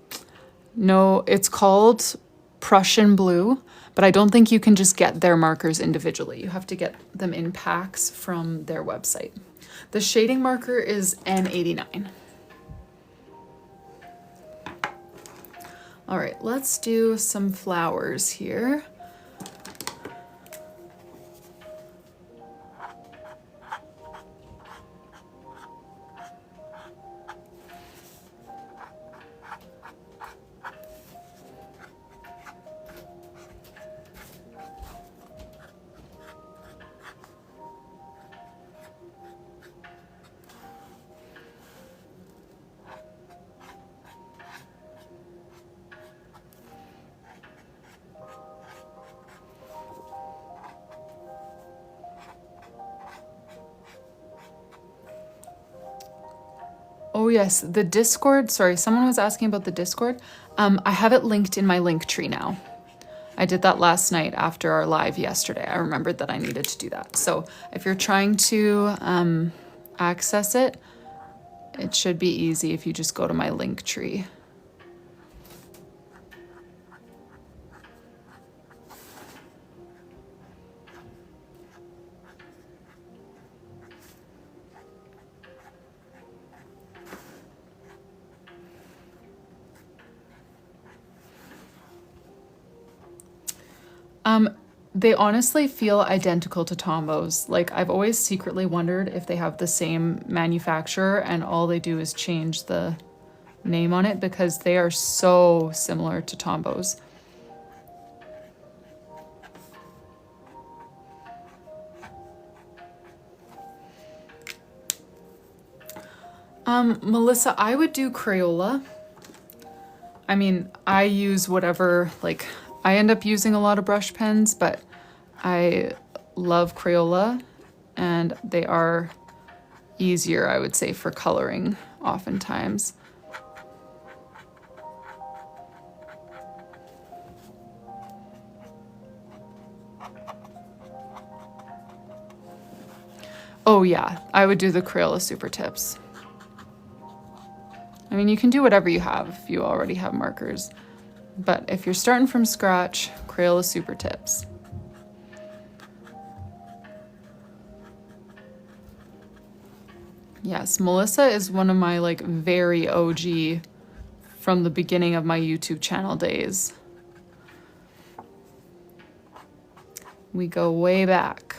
No, it's called Prussian Blue, but I don't think you can just get their markers individually. You have to get them in packs from their website. The shading marker is N89. All right, let's do some flowers here. Oh yes, the Discord, sorry, someone was asking about the Discord. I have it linked in my link tree now. I did that last night after our live yesterday. I remembered that I needed to do that. So if you're trying to access it, it should be easy if you just go to my link tree. They honestly feel identical to Tombows. Like, I've always secretly wondered if they have the same manufacturer and all they do is change the name on it, because they are so similar to Tombows. Melissa, I would do Crayola. I mean, I use whatever, like, I end up using a lot of brush pens, but I love Crayola, and they are easier, I would say, for coloring oftentimes. Oh yeah, I would do the Crayola Super Tips. I mean, you can do whatever you have if you already have markers. But if you're starting from scratch, Crayola Super Tips. Yes, Melissa is one of my like very OG from the beginning of my YouTube channel days. We go way back.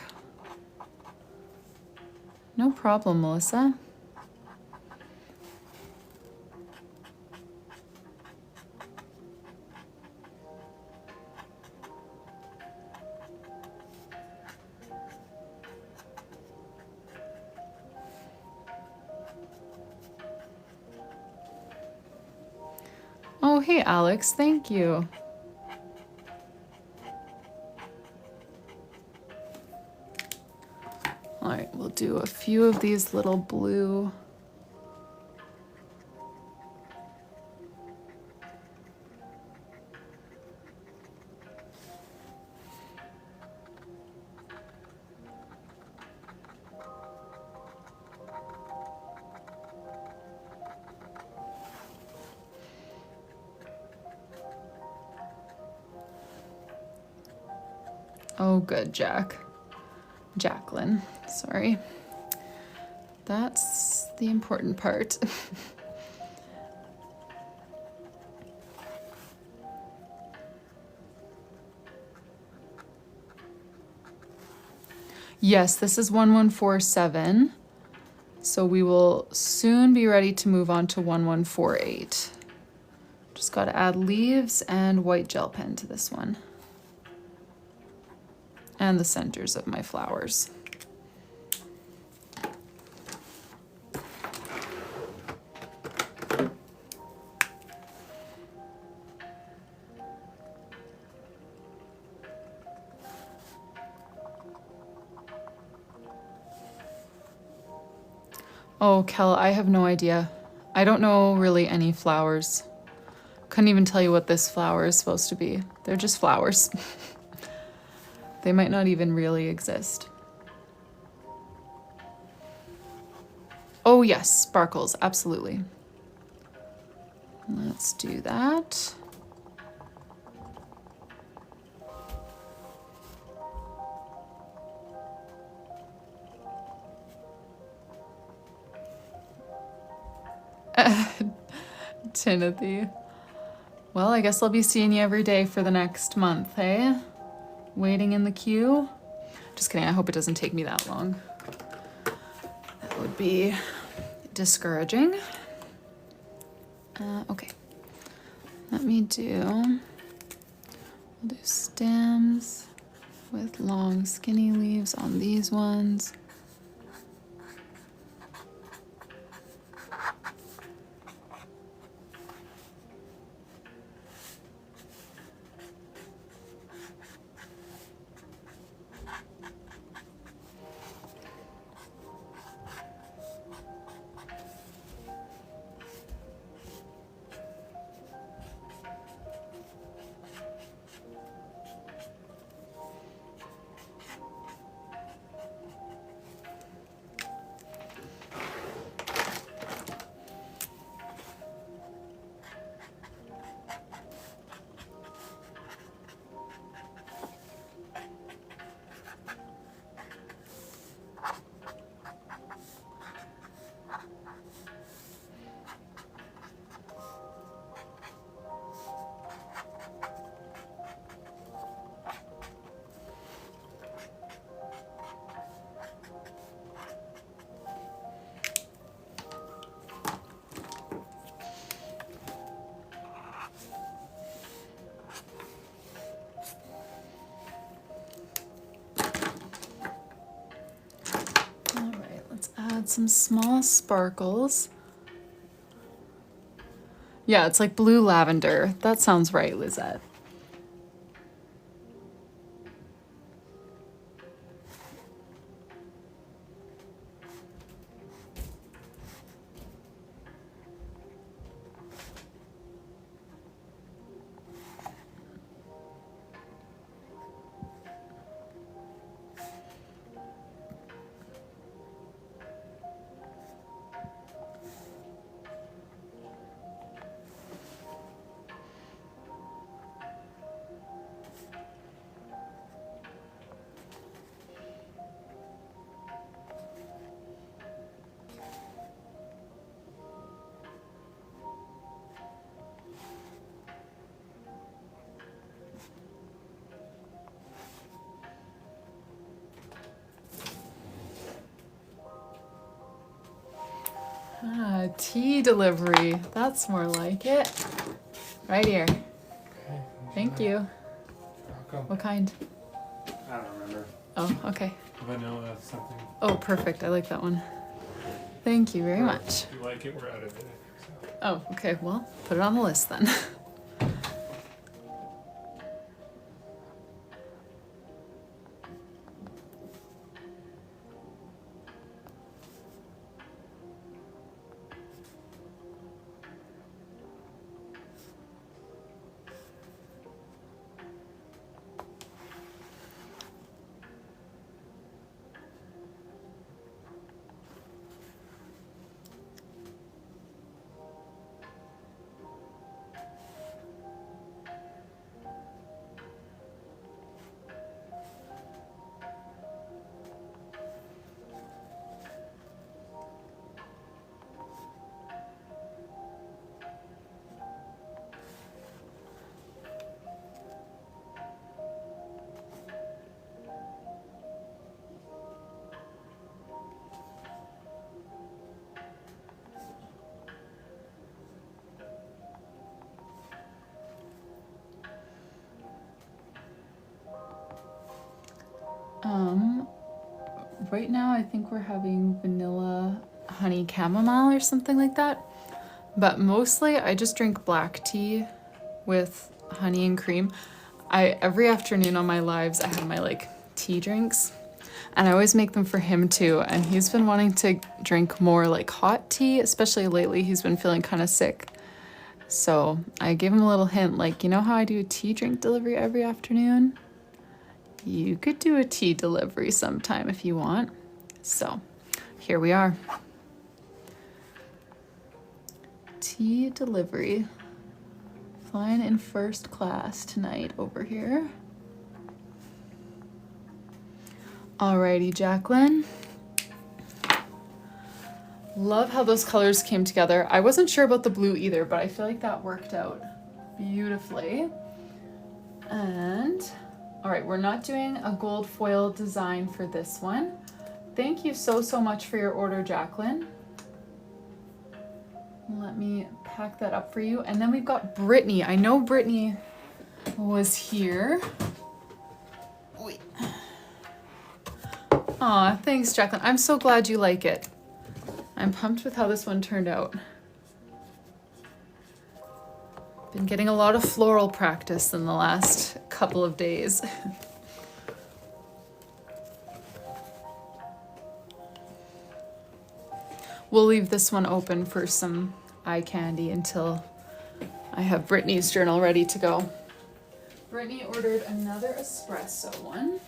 No problem, Melissa. Oh, hey, Alex, thank you. All right, we'll do a few of these little blue. Oh, good, Jacqueline, sorry. That's the important part. Yes, this is 1147. So we will soon be ready to move on to 1148. Just got to add leaves and white gel pen to this one. And the centers of my flowers. Oh, Kel, I have no idea. I don't know really any flowers. Couldn't even tell you what this flower is supposed to be. They're just flowers. They might not even really exist. Oh yes, sparkles, absolutely. Let's do that. Timothy. Well, I guess I'll be seeing you every day for the next month, hey? Waiting in the queue? Just kidding, I hope it doesn't take me that long. That would be discouraging. Okay. Let me do, we'll do stems with long skinny leaves on these ones. Add some small sparkles. Yeah, it's like blue lavender. That sounds right, Lizette. Ah, tea delivery. That's more like it. Right here. Okay. Thank you. Welcome. What kind? I don't remember. Oh, okay. Vanilla something. Oh, perfect. I like that one. Thank you very much. If you like it, we're out of it. So. Oh, okay. Well, put it on the list then. Right now I think we're having vanilla honey chamomile or something like that. But mostly I just drink black tea with honey and cream. Every afternoon on my lives I have my like tea drinks, and I always make them for him too, and he's been wanting to drink more like hot tea, especially lately. He's been feeling kind of sick. So I gave him a little hint, like, you know how I do a tea drink delivery every afternoon? You could do a tea delivery sometime if you want. So here we are. Tea delivery. Flying in first class tonight over here. Alrighty, Jacqueline. Love how those colors came together. I wasn't sure about the blue either, but I feel like that worked out beautifully. And all right, we're not doing a gold foil design for this one. Thank you so much for your order, Jacqueline. Let me pack that up for you. And then we've got Brittany. I know Brittany was here. Wait. Aw, thanks, Jacqueline. I'm so glad you like it. I'm pumped with how this one turned out. Been getting a lot of floral practice in the last couple of days. We'll leave this one open for some eye candy until I have Brittany's journal ready to go. Brittany ordered another espresso one.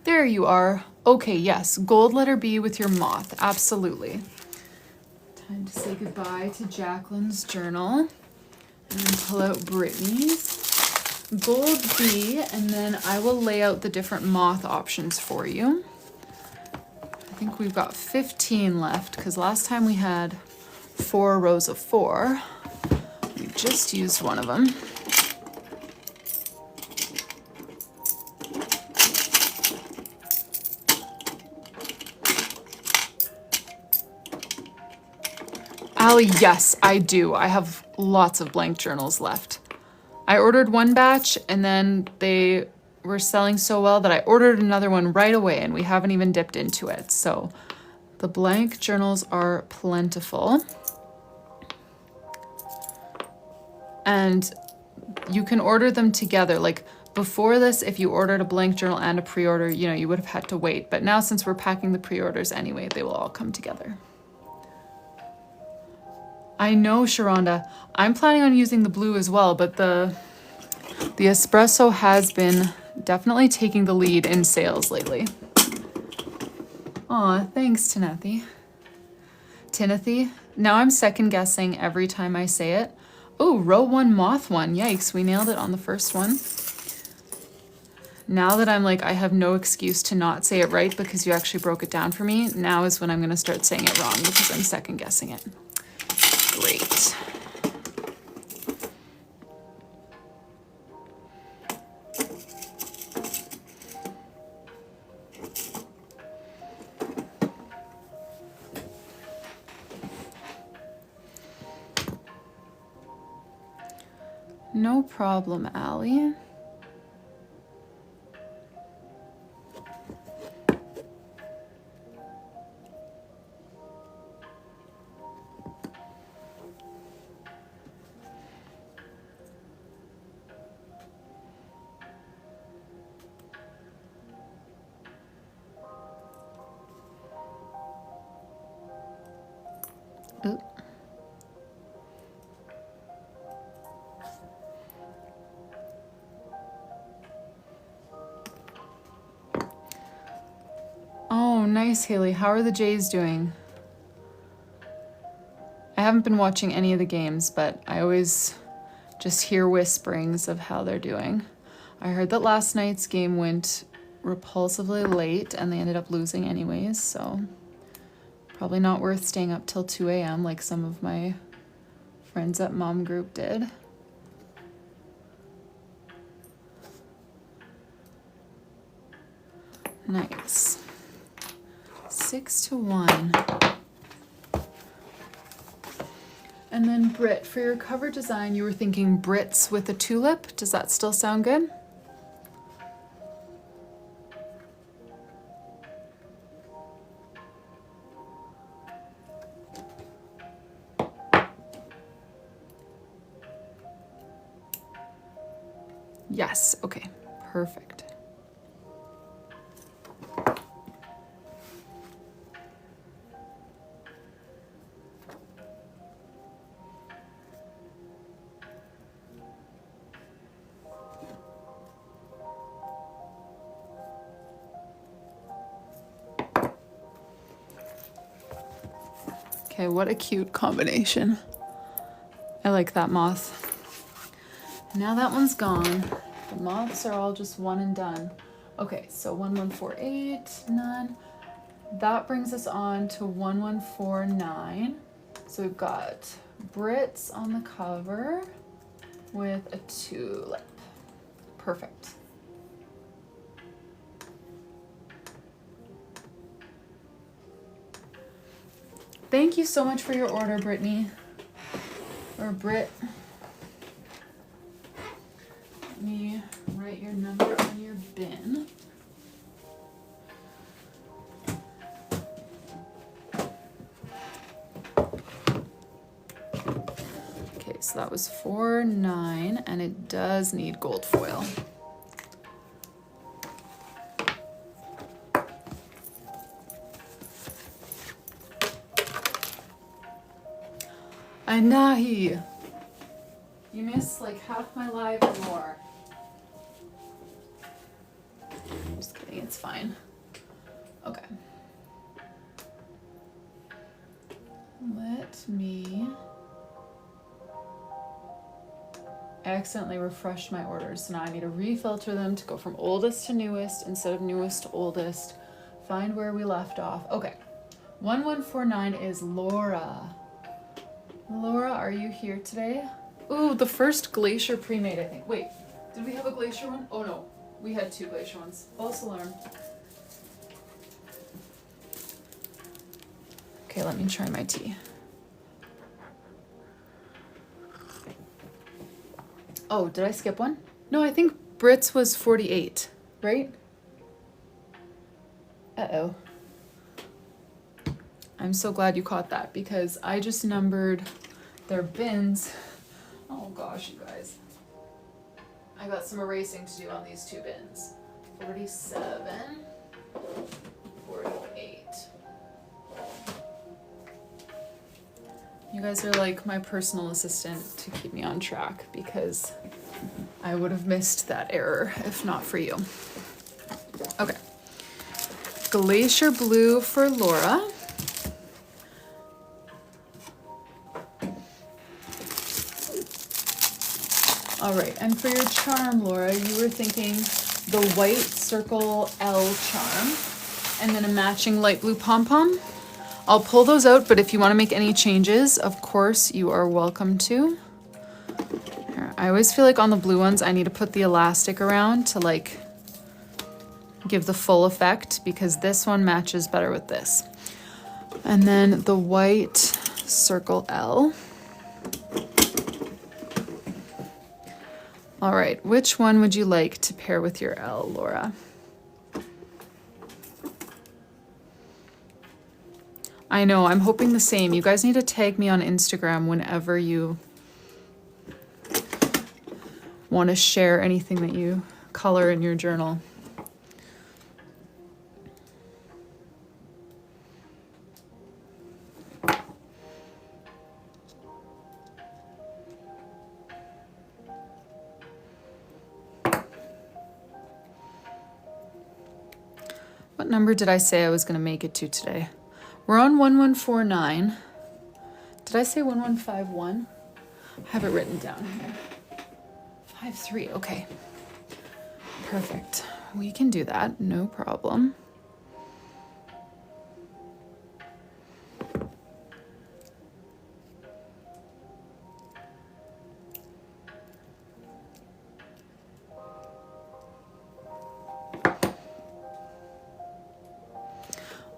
There you are. Okay, yes, gold letter B with your moth, absolutely. Time to say goodbye to Jacqueline's journal and then pull out Brittany's. Gold B, and then I will lay out the different moth options for you. I think we've got 15 left because last time we had 4 rows of 4. We just used one of them. Allie, yes, I do. I have lots of blank journals left. I ordered one batch and then they were selling so well that I ordered another one right away and we haven't even dipped into it. So the blank journals are plentiful. And you can order them together. Like before this, if you ordered a blank journal and a pre-order, you know, you would have had to wait. But now since we're packing the pre-orders anyway, they will all come together. I know, Sharonda. I'm planning on using the blue as well, but the espresso has been definitely taking the lead in sales lately. Aw, thanks, Timothy. Now I'm second guessing every time I say it. Oh, row 1 moth one. Yikes, we nailed it on the first one. Now that I'm like, I have no excuse to not say it right because you actually broke it down for me, now is when I'm gonna start saying it wrong because I'm second guessing it. Great. No problem, Allie. Ooh. Oh, nice, Haley. How are the Jays doing? I haven't been watching any of the games, but I always just hear whisperings of how they're doing. I heard that last night's game went repulsively late and they ended up losing anyways, so probably not worth staying up till 2 a.m. like some of my friends at Mom Group did. Nice. 6-1. And then Brit, for your cover design, you were thinking Brits with a tulip. Does that still sound good? Yes, okay, perfect. Okay, what a cute combination. I like that moth. Now that one's gone. The moths are all just one and done. Okay, so 1148, none. That brings us on to 1149. So we've got Brits on the cover with a tulip. Perfect. Thank you so much for your order, Brittany. Or Brit. Let me write your number on your bin. Okay, so that was 49, and it does need gold foil. Anahi! You missed like half my live or more. I'm just kidding, it's fine. Okay. Let me... I accidentally refreshed my orders, so now I need to refilter them to go from oldest to newest instead of newest to oldest. Find where we left off. Okay. 1149 is Laura. Laura, are you here today? Ooh, the first glacier pre-made, I think. Wait, did we have a glacier one? Oh no, we had 2 glacier ones. False alarm. Okay, let me try my tea. Oh, did I skip one? No, I think Brits was 48, right? Uh-oh. I'm so glad you caught that because I just numbered their bins. Oh gosh, you guys. I got some erasing to do on these 2 bins. 47, 48. You guys are like my personal assistant to keep me on track because I would have missed that error if not for you. Okay. Glacier Blue for Laura. All right, and for your charm, Laura, you were thinking the white circle L charm and then a matching light blue pom-pom. I'll pull those out, but if you want to make any changes, of course, you are welcome to. Here, I always feel like on the blue ones, I need to put the elastic around to like give the full effect because this one matches better with this. And then the white circle L. All right, which one would you like to pair with your L, Laura? I know, I'm hoping the same. You guys need to tag me on Instagram whenever you want to share anything that you color in your journal. What number did I say I was going to make it to today? We're on 1149. Did I say 1151? I have it written down here. 53, okay. Perfect. We can do that, no problem.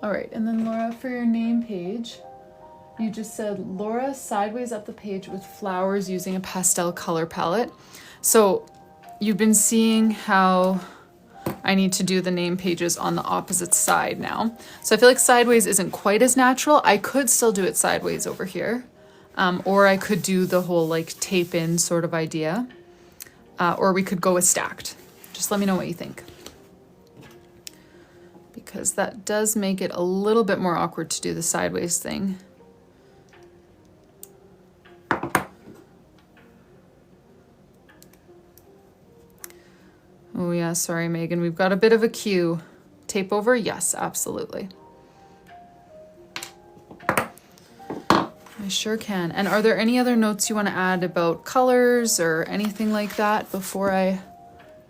All right, and then Laura, for your name page, you just said Laura sideways up the page with flowers using a pastel color palette. So you've been seeing how I need to do the name pages on the opposite side now. So I feel like sideways isn't quite as natural. I could still do it sideways over here, or I could do the whole like tape in sort of idea, or we could go with stacked. Just let me know what you think. Because that does make it a little bit more awkward to do the sideways thing. Oh yeah, sorry Megan, we've got a bit of a queue. Tape over? Yes, absolutely. sure can. And are there any other notes you want to add about colors or anything like that before I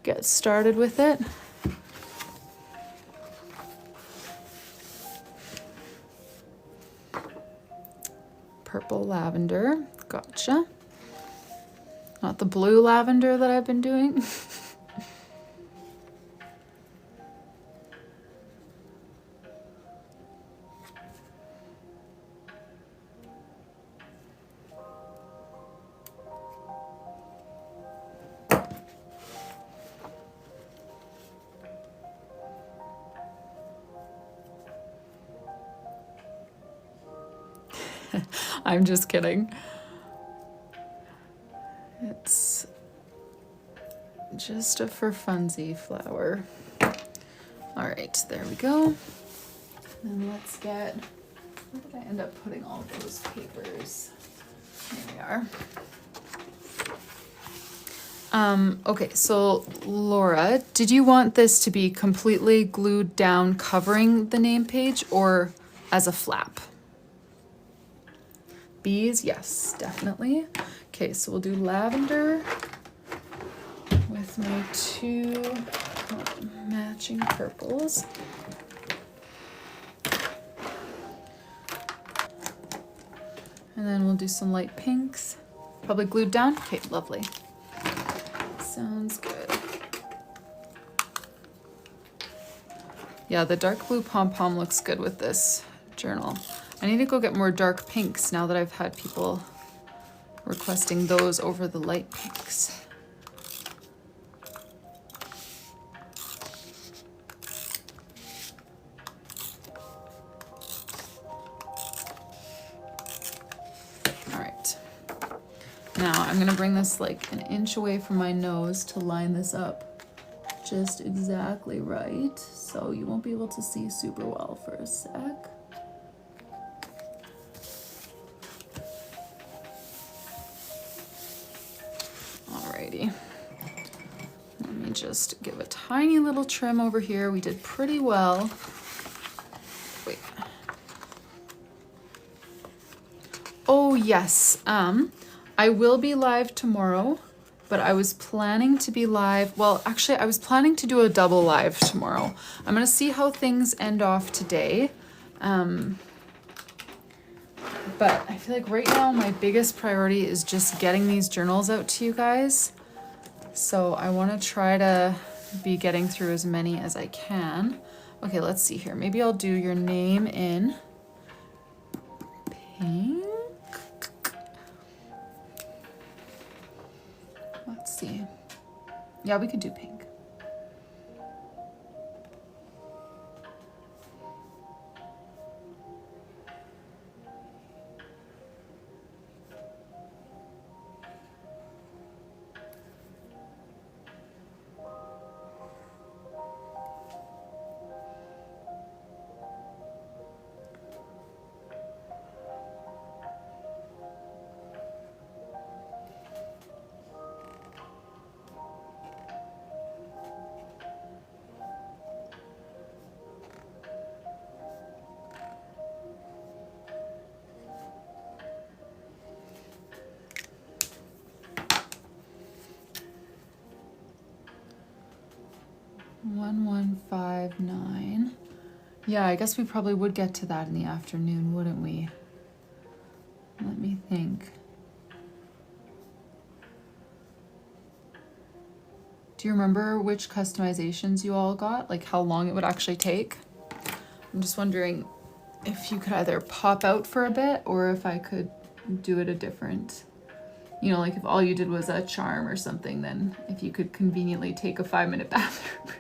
get started with it? Purple lavender, gotcha. Not the blue lavender that I've been doing. I'm just kidding. It's just a for funsies flower. All right, there we go. Then let's get, where did I end up putting all of those papers? Here we are. Okay, so Laura, did you want this to be completely glued down covering the name page or as a flap? Bees, yes, definitely. Okay, so we'll do lavender with my two matching purples. And then we'll do some light pinks. Probably glued down? Okay, lovely. Sounds good. Yeah, the dark blue pom-pom looks good with this journal. I need to go get more dark pinks now that I've had people requesting those over the light pinks. All right. Now I'm gonna bring this like an inch away from my nose to line this up just exactly right. So you won't be able to see super well for a sec. Alrighty. Let me just give a tiny little trim over here. We did pretty well. Wait. Oh yes, I will be live tomorrow, but I was planning to be live. Well, actually, I was planning to do a double live tomorrow. I'm gonna see how things end off today. But I feel like right now my biggest priority is just getting these journals out to you guys. So I want to try to be getting through as many as I can. Okay, let's see here. Maybe I'll do your name in pink. Let's see. Yeah, we could do pink. $1159. Yeah, I guess we probably would get to that in the afternoon, wouldn't we? Let me think. Do you remember which customizations you all got? Like how long it would actually take? I'm just wondering if you could either pop out for a bit or if I could do it a different, you know, like if all you did was a charm or something, then if you could conveniently take a 5-minute bathroom break.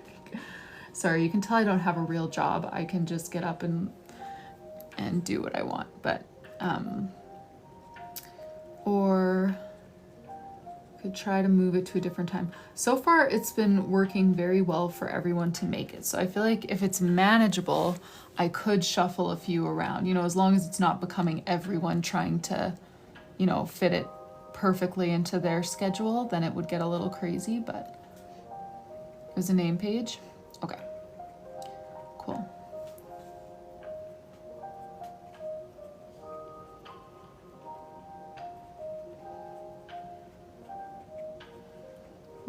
Sorry, you can tell I don't have a real job. I can just get up and do what I want, but or could try to move it to a different time. So far, it's been working very well for everyone to make it. So I feel like if it's manageable, I could shuffle a few around, you know, as long as it's not becoming everyone trying to, you know, fit it perfectly into their schedule, then it would get a little crazy, but it was a name page. Okay, cool.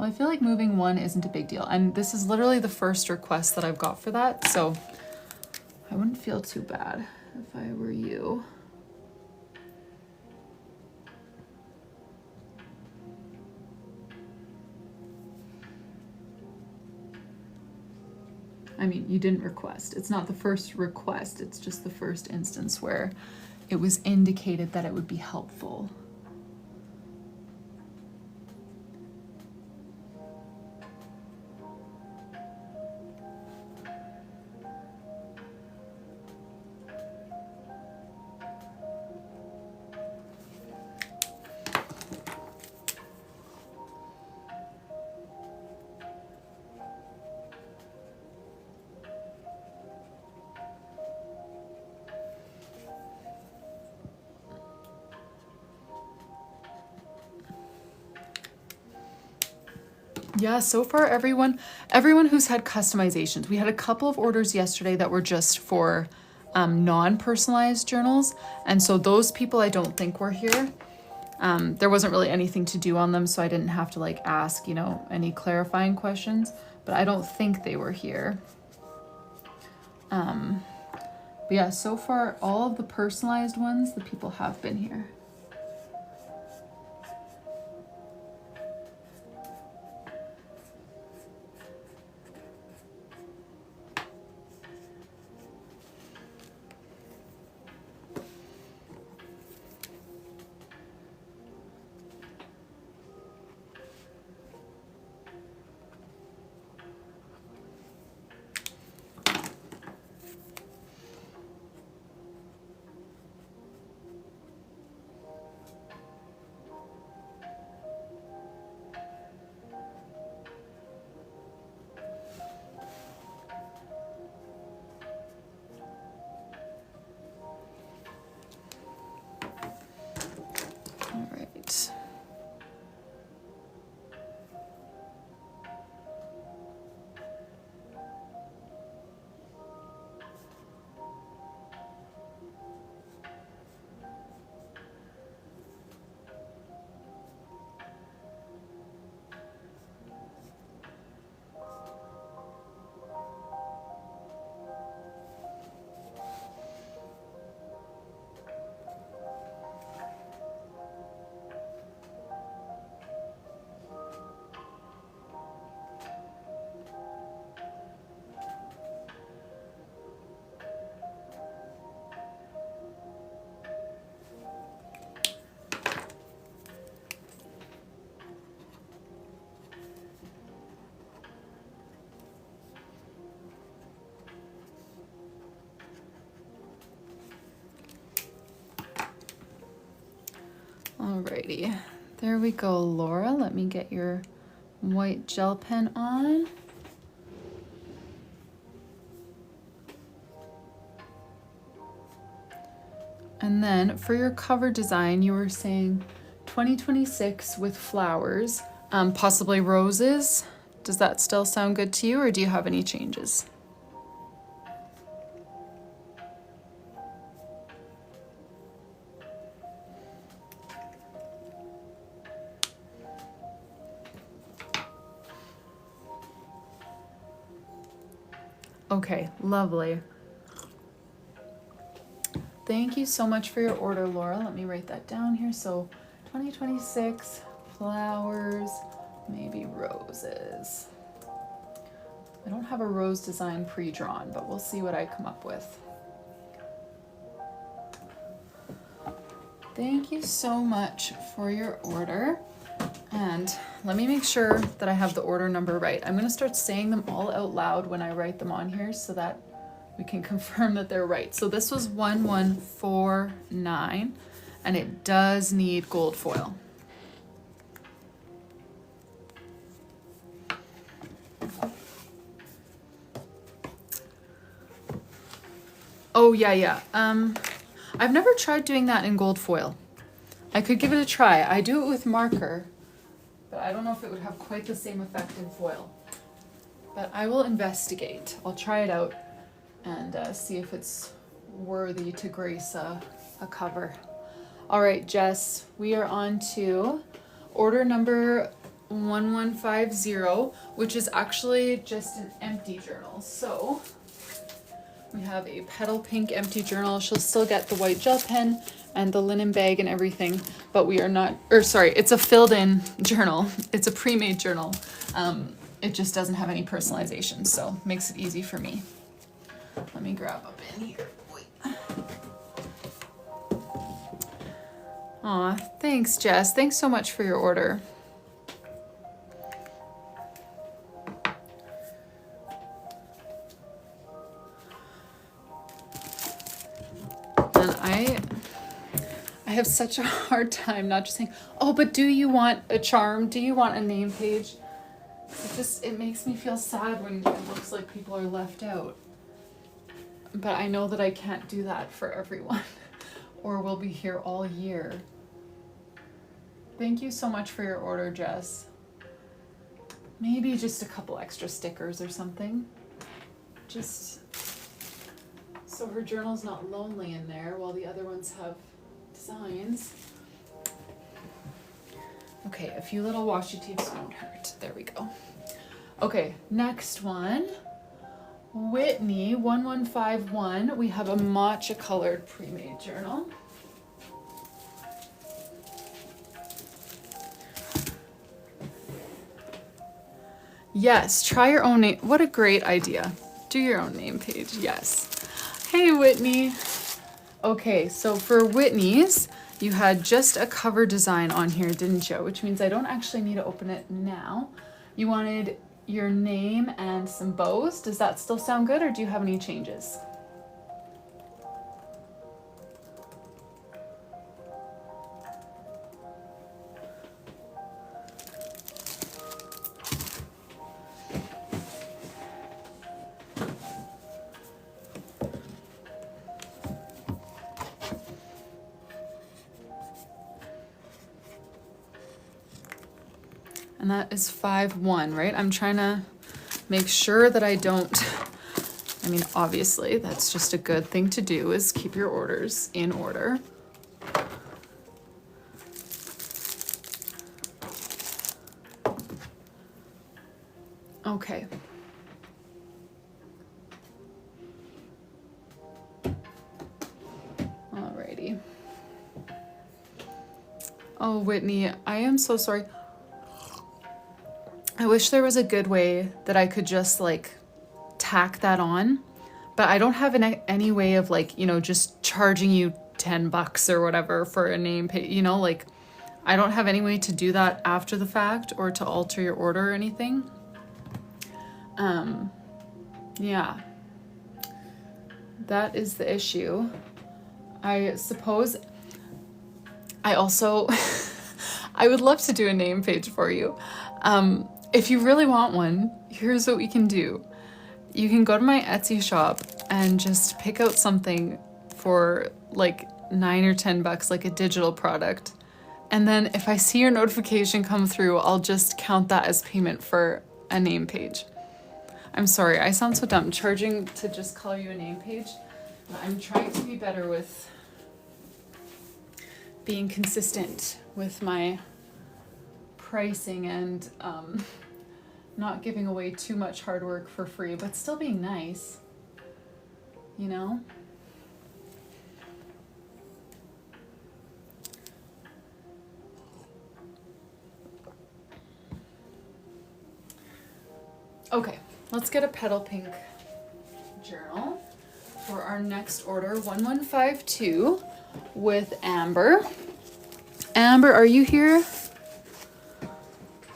Well, I feel like moving one isn't a big deal. And this is literally the first request that I've got for that. So I wouldn't feel too bad if I were you. I mean, you didn't request. It's not the first request. It's just the first instance where it was indicated that it would be helpful. Yeah, so far everyone who's had customizations. We had a couple of orders yesterday that were just for non-personalized journals, and so those people I don't think were here. There wasn't really anything to do on them, so I didn't have to like ask, you know, any clarifying questions, but I don't think they were here. But yeah, so far all of the personalized ones, the people have been here. All right. Alrighty, there we go, Laura. Let me get your white gel pen on. And then for your cover design, you were saying 2026 with flowers, possibly roses. Does that still sound good to you, or do you have any changes? Okay, lovely. Thank you so much for your order, Laura. Let me write that down here. So 2026, flowers, maybe roses. I don't have a rose design pre-drawn, but we'll see what I come up with. Thank you so much for your order. And let me make sure that I have the order number right. I'm gonna start saying them all out loud when I write them on here so that we can confirm that they're right. So this was 1149, and it does need gold foil. Oh yeah. I've never tried doing that in gold foil. I could give it a try. I do it with marker, but I don't know if it would have quite the same effect in foil. But I will investigate. I'll try it out and see if it's worthy to grace a cover. All right, Jess, we are on to order number 1150, which is actually just an empty journal. So we have a petal pink empty journal. She'll still get the white gel pen and the linen bag and everything, but we are not, or sorry, it's a filled in journal. It's a pre-made journal. It just doesn't have any personalization, so makes it easy for me. Let me grab up in here. Wait. Aw, thanks, Jess. Thanks so much for your order. And I have such a hard time not just saying, oh, but do you want a charm? Do you want a name page? It makes me feel sad when it looks like people are left out. But I know that I can't do that for everyone, or we'll be here all year. Thank you so much for your order, Jess. Maybe just a couple extra stickers or something. Just so her journal's not lonely in there while the other ones have designs. Okay, a few little washi tapes won't hurt. There we go. Okay, next one. Whitney 1151. We have a matcha colored pre-made journal. Yes, try your own name. What a great idea. Do your own name page. Yes. Hey, Whitney. Okay, so for Whitney's, you had just a cover design on here, didn't you? Which means I don't actually need to open it now. You wanted your name and some bows. Does that still sound good, or do you have any changes? And that is 5-1, right? I'm trying to make sure that I don't, I mean, obviously that's just a good thing to do, is keep your orders in order. Okay. Alrighty. Oh, Whitney, I am so sorry. I wish there was a good way that I could just like tack that on, but I don't have any way of like, you know, just charging you $10 or whatever for a name page, you know, like I don't have any way to do that after the fact or to alter your order or anything. Yeah, that is the issue. I suppose I also, I would love to do a name page for you. If you really want one, here's what we can do. You can go to my Etsy shop and just pick out something for like $9 or $10, like a digital product. And then if I see your notification come through, I'll just count that as payment for a name page. I'm sorry, I sound so dumb charging to just color you a name page. I'm trying to be better with being consistent with my pricing and not giving away too much hard work for free, but still being nice, you know? Okay, let's get a petal pink journal for our next order, 1152 with Amber. Amber, are you here?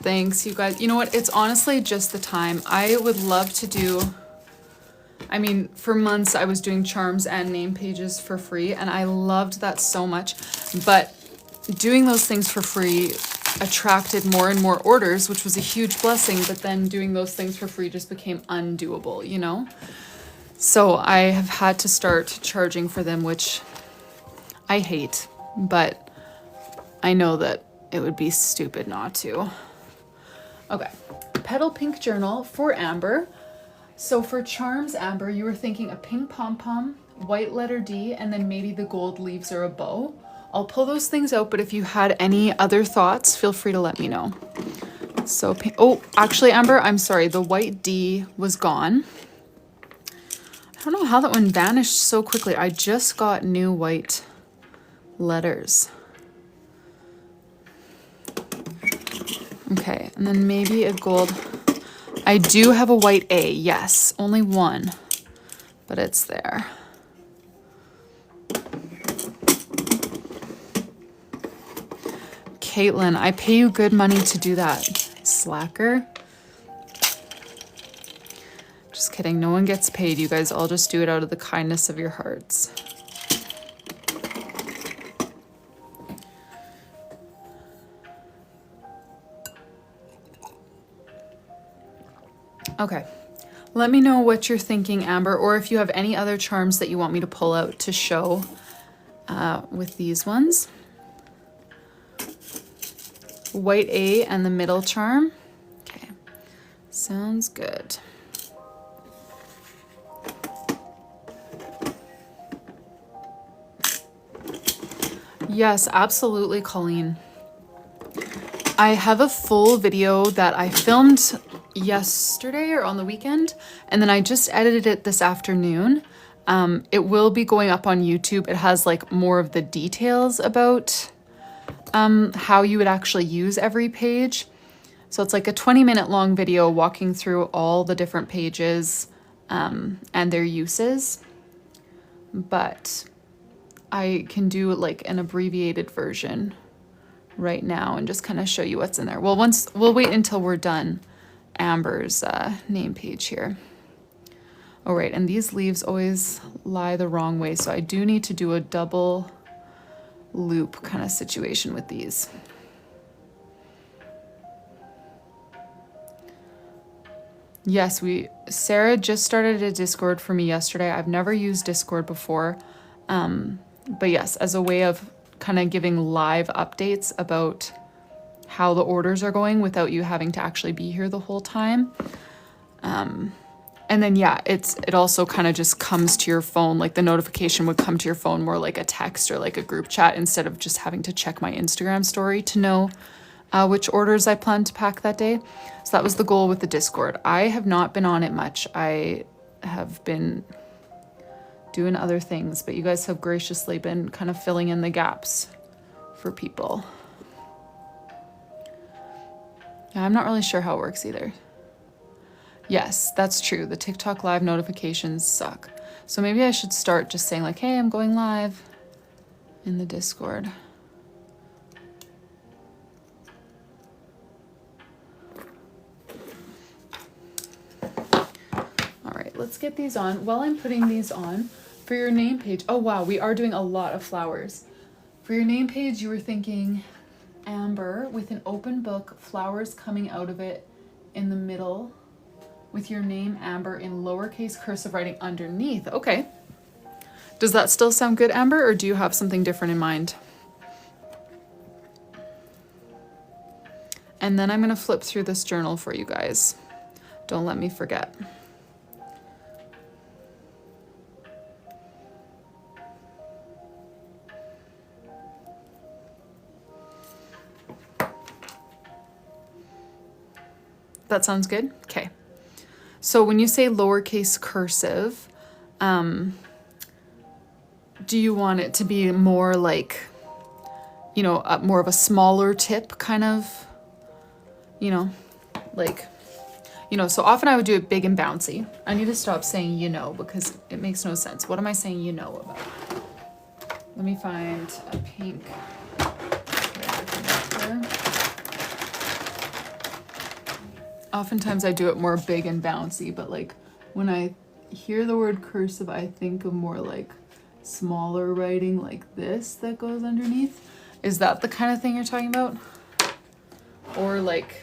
Thanks, you guys. You know what? It's honestly just the time. I would love to do, I mean, for months I was doing charms and name pages for free, and I loved that so much. But doing those things for free attracted more and more orders, which was a huge blessing. But then doing those things for free just became undoable, you know? So I have had to start charging for them, which I hate, but I know that it would be stupid not to. Okay, petal pink journal for Amber. So for charms, Amber, you were thinking a pink pom-pom, white letter D, and then maybe the gold leaves or a bow. I'll pull those things out, but if you had any other thoughts, feel free to let me know. So pink. Oh, actually, Amber, I'm sorry. The white D was gone. I don't know how that one vanished so quickly. I just got new white letters. Okay, and then maybe a gold. I do have a white A, yes. Only one, but it's there. Caitlin, I pay you good money to do that. Slacker. Just kidding, no one gets paid. You guys all just do it out of the kindness of your hearts. Okay, let me know what you're thinking, Amber, or if you have any other charms that you want me to pull out to show with these ones. White A and the middle charm. Okay, sounds good. Yes, absolutely, Colleen. I have a full video that I filmed yesterday or on the weekend, and then I just edited it this afternoon. It will be going up on YouTube. It has like more of the details about how you would actually use every page. So it's like a 20-minute long video walking through all the different pages and their uses. But I can do like an abbreviated version right now and just kind of show you what's in there. Well, we'll wait until we're done Amber's name page here. All right, and these leaves always lie the wrong way, so I do need to do a double loop kind of situation with these. Yes, Sarah just started a Discord for me yesterday. I've never used Discord before. But yes, as a way of kind of giving live updates about how the orders are going without you having to actually be here the whole time. And then, yeah, it also kind of just comes to your phone. Like the notification would come to your phone more like a text or like a group chat instead of just having to check my Instagram story to know which orders I plan to pack that day. So that was the goal with the Discord. I have not been on it much. I have been doing other things, but you guys have graciously been kind of filling in the gaps for people. Yeah, I'm not really sure how it works either. Yes, that's true. The TikTok live notifications suck. So maybe I should start just saying like, hey, I'm going live in the Discord. All right, let's get these on. While I'm putting these on, for your name page, oh wow, we are doing a lot of flowers. For your name page, you were thinking Amber with an open book, flowers coming out of it in the middle, with your name Amber in lowercase cursive writing underneath. Okay. Does that still sound good, Amber, or do you have something different in mind? And then I'm gonna flip through this journal for you guys. Don't let me forget. That sounds good? Okay. So when you say lowercase cursive, do you want it to be more like, you know, more of a smaller tip kind of, you know, like, you know, so often I would do it big and bouncy. I need to stop saying, you know, because it makes no sense. What am I saying you know about? Let me find a pink. Oftentimes I do it more big and bouncy, but like when I hear the word cursive, I think of more like smaller writing like this that goes underneath. Is that the kind of thing you're talking about? Or like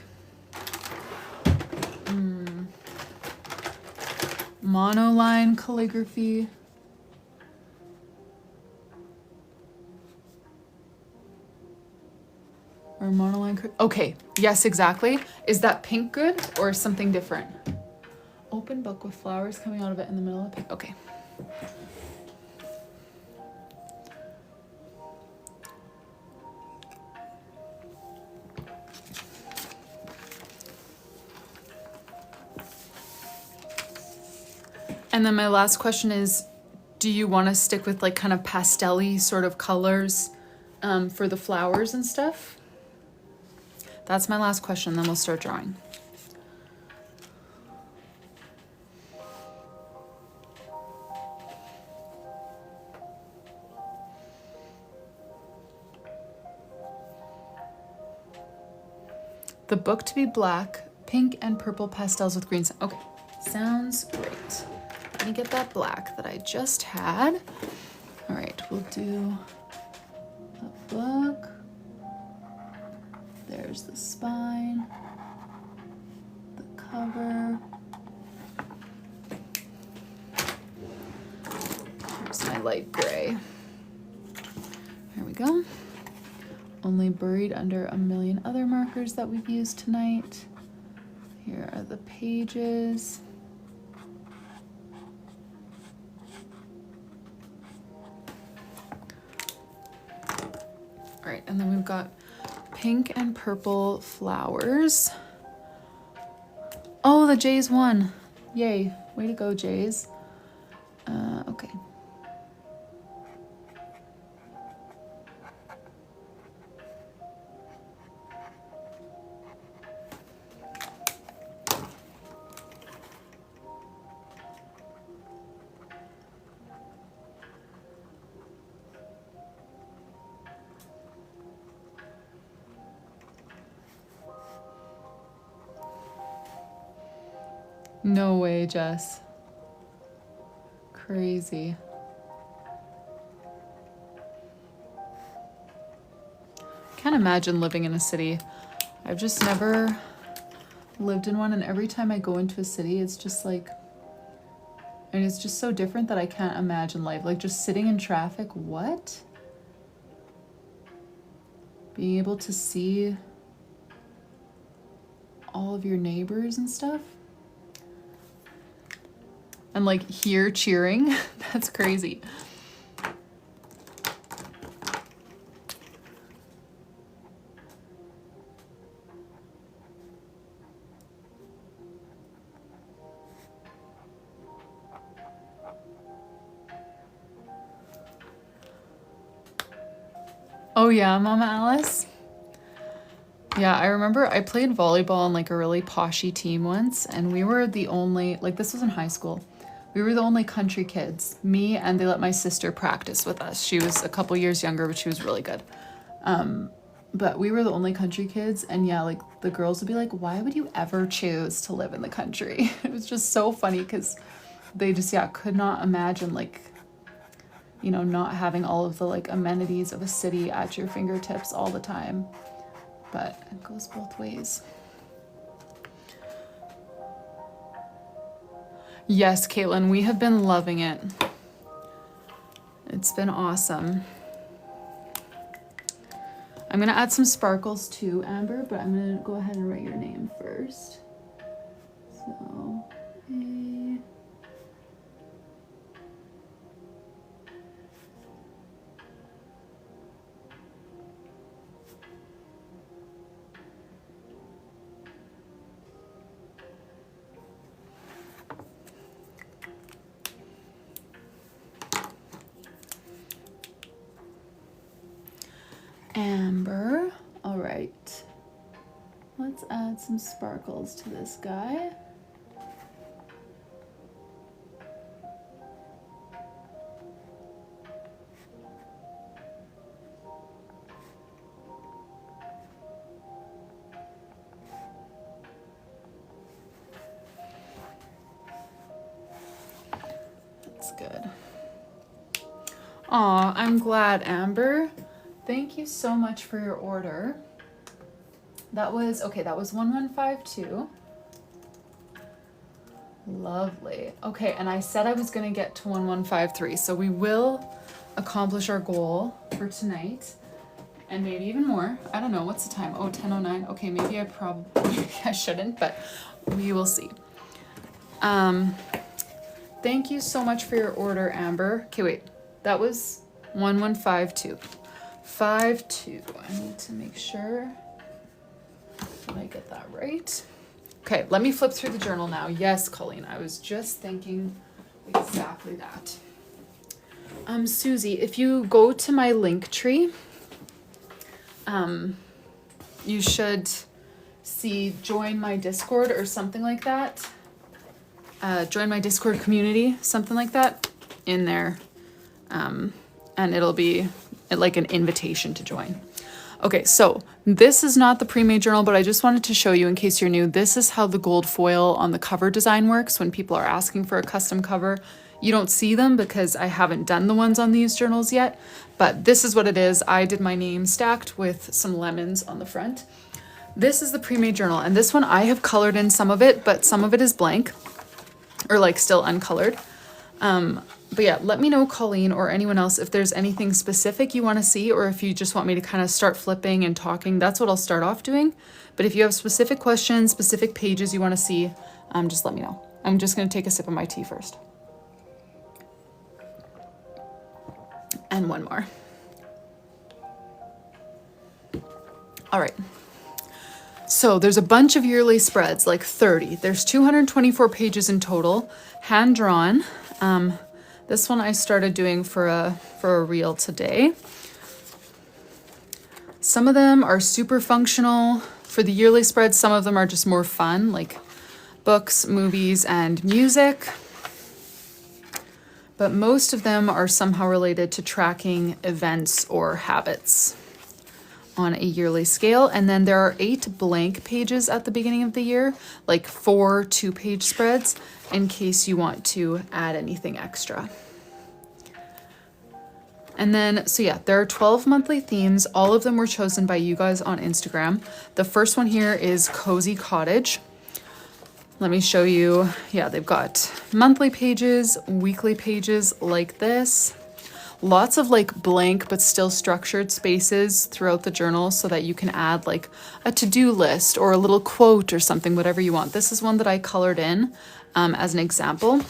monoline calligraphy? Or monoline, okay, yes, exactly. Is that pink good or something different? Open book with flowers coming out of it in the middle of pink, okay. And then my last question is, do you want to stick with like kind of pastel-y sort of colors for the flowers and stuff? That's my last question, then we'll start drawing. The book to be black, pink and purple pastels with green. Okay, sounds great. Let me get that black that I just had. All right, we'll do the book. There's the spine, the cover. Here's my light gray. Here we go. Only buried under a million other markers that we've used tonight. Here are the pages. All right, and then we've got pink and purple flowers. Oh, the Jays won. Yay, way to go, Jays. Okay. No way, Jess. Crazy. Can't imagine living in a city. I've just never lived in one, and every time I go into a city, it's just like, and it's just so different that I can't imagine life. Like just sitting in traffic, what? Being able to see all of your neighbors and stuff. And like hear cheering, that's crazy. Oh yeah, Mama Alice? Yeah, I remember I played volleyball on like a really poshy team once, and we were the only, like this was in high school, we were the only country kids, me, and they let my sister practice with us. She was a couple years younger, but she was really good. But we were the only country kids, and yeah, like the girls would be like, why would you ever choose to live in the country? It was just so funny because they just, yeah, could not imagine like, you know, not having all of the like amenities of a city at your fingertips all the time. But it goes both ways. Yes, Caitlin, we have been loving it. It's been awesome. I'm gonna add some sparkles too, Amber, but I'm gonna go ahead and write your name first. So, A. Amber. All right. Let's add some sparkles to this guy. That's good. Aw, I'm glad, Amber. Thank you so much for your order. That was, okay, that was 1152. Lovely. Okay, and I said I was gonna get to 1153, so we will accomplish our goal for tonight. And maybe even more. I don't know, what's the time? Oh, 10:09. Okay, maybe I probably, I shouldn't, but we will see. Thank you so much for your order, Amber. Okay, wait, that was 1152. 52. I need to make sure that I get that right. Okay, let me flip through the journal now. Yes, Colleen, I was just thinking exactly that. Susie, if you go to my link tree, you should see join my Discord or something like that. Join my Discord community, something like that, in there. And it'll be like an invitation to join. Okay, so this is not the pre-made journal, but I just wanted to show you in case you're new, this is how the gold foil on the cover design works when people are asking for a custom cover. You don't see them because I haven't done the ones on these journals yet, but this is what it is. I did my name stacked with some lemons on the front. This is the pre-made journal, and this one I have colored in some of it, but some of it is blank, or like still uncolored. But yeah, let me know, Colleen, or anyone else, if there's anything specific you want to see, or if you just want me to kind of start flipping and talking. That's what I'll start off doing. But if you have specific questions, specific pages you want to see, just let me know. I'm just going to take a sip of my tea first. And one more. All right. So there's a bunch of yearly spreads, like 30. There's 224 pages in total, hand drawn. This one I started doing for a reel today. Some of them are super functional for the yearly spreads. Some of them are just more fun, like books, movies, and music. But most of them are somehow related to tracking events or habits on a yearly scale. And then there are 8 blank pages at the beginning of the year, like 4 2-page spreads, in case you want to add anything extra. And then, so yeah, there are 12 monthly themes. All of them were chosen by you guys on Instagram. The first one here is Cozy Cottage. Let me show you. Yeah, they've got monthly pages, weekly pages like this. Lots of like blank but still structured spaces throughout the journal so that you can add like a to-do list or a little quote or something, whatever you want. This is one that I colored in as an example.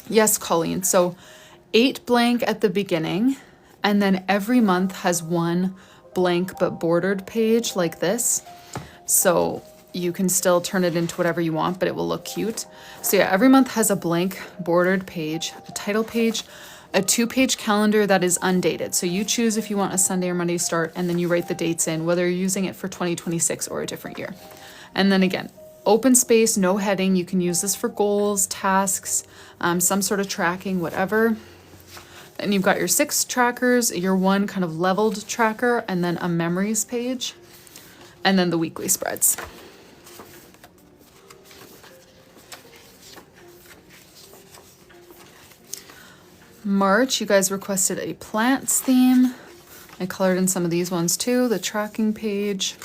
Yes, Colleen. So 8 blank at the beginning, and then every month has 1 blank but bordered page like this. So you can still turn it into whatever you want, but it will look cute. So yeah, every month has a blank bordered page, a title page, a 2-page calendar that is undated. So you choose if you want a Sunday or Monday start, and then you write the dates in, whether you're using it for 2026 or a different year. And then again, open space, no heading. You can use this for goals, tasks, some sort of tracking, whatever. And you've got your 6 trackers, your 1 kind of leveled tracker, and then a memories page, and then the weekly spreads. March, you guys requested a plants theme. I colored in some of these ones too, the tracking page.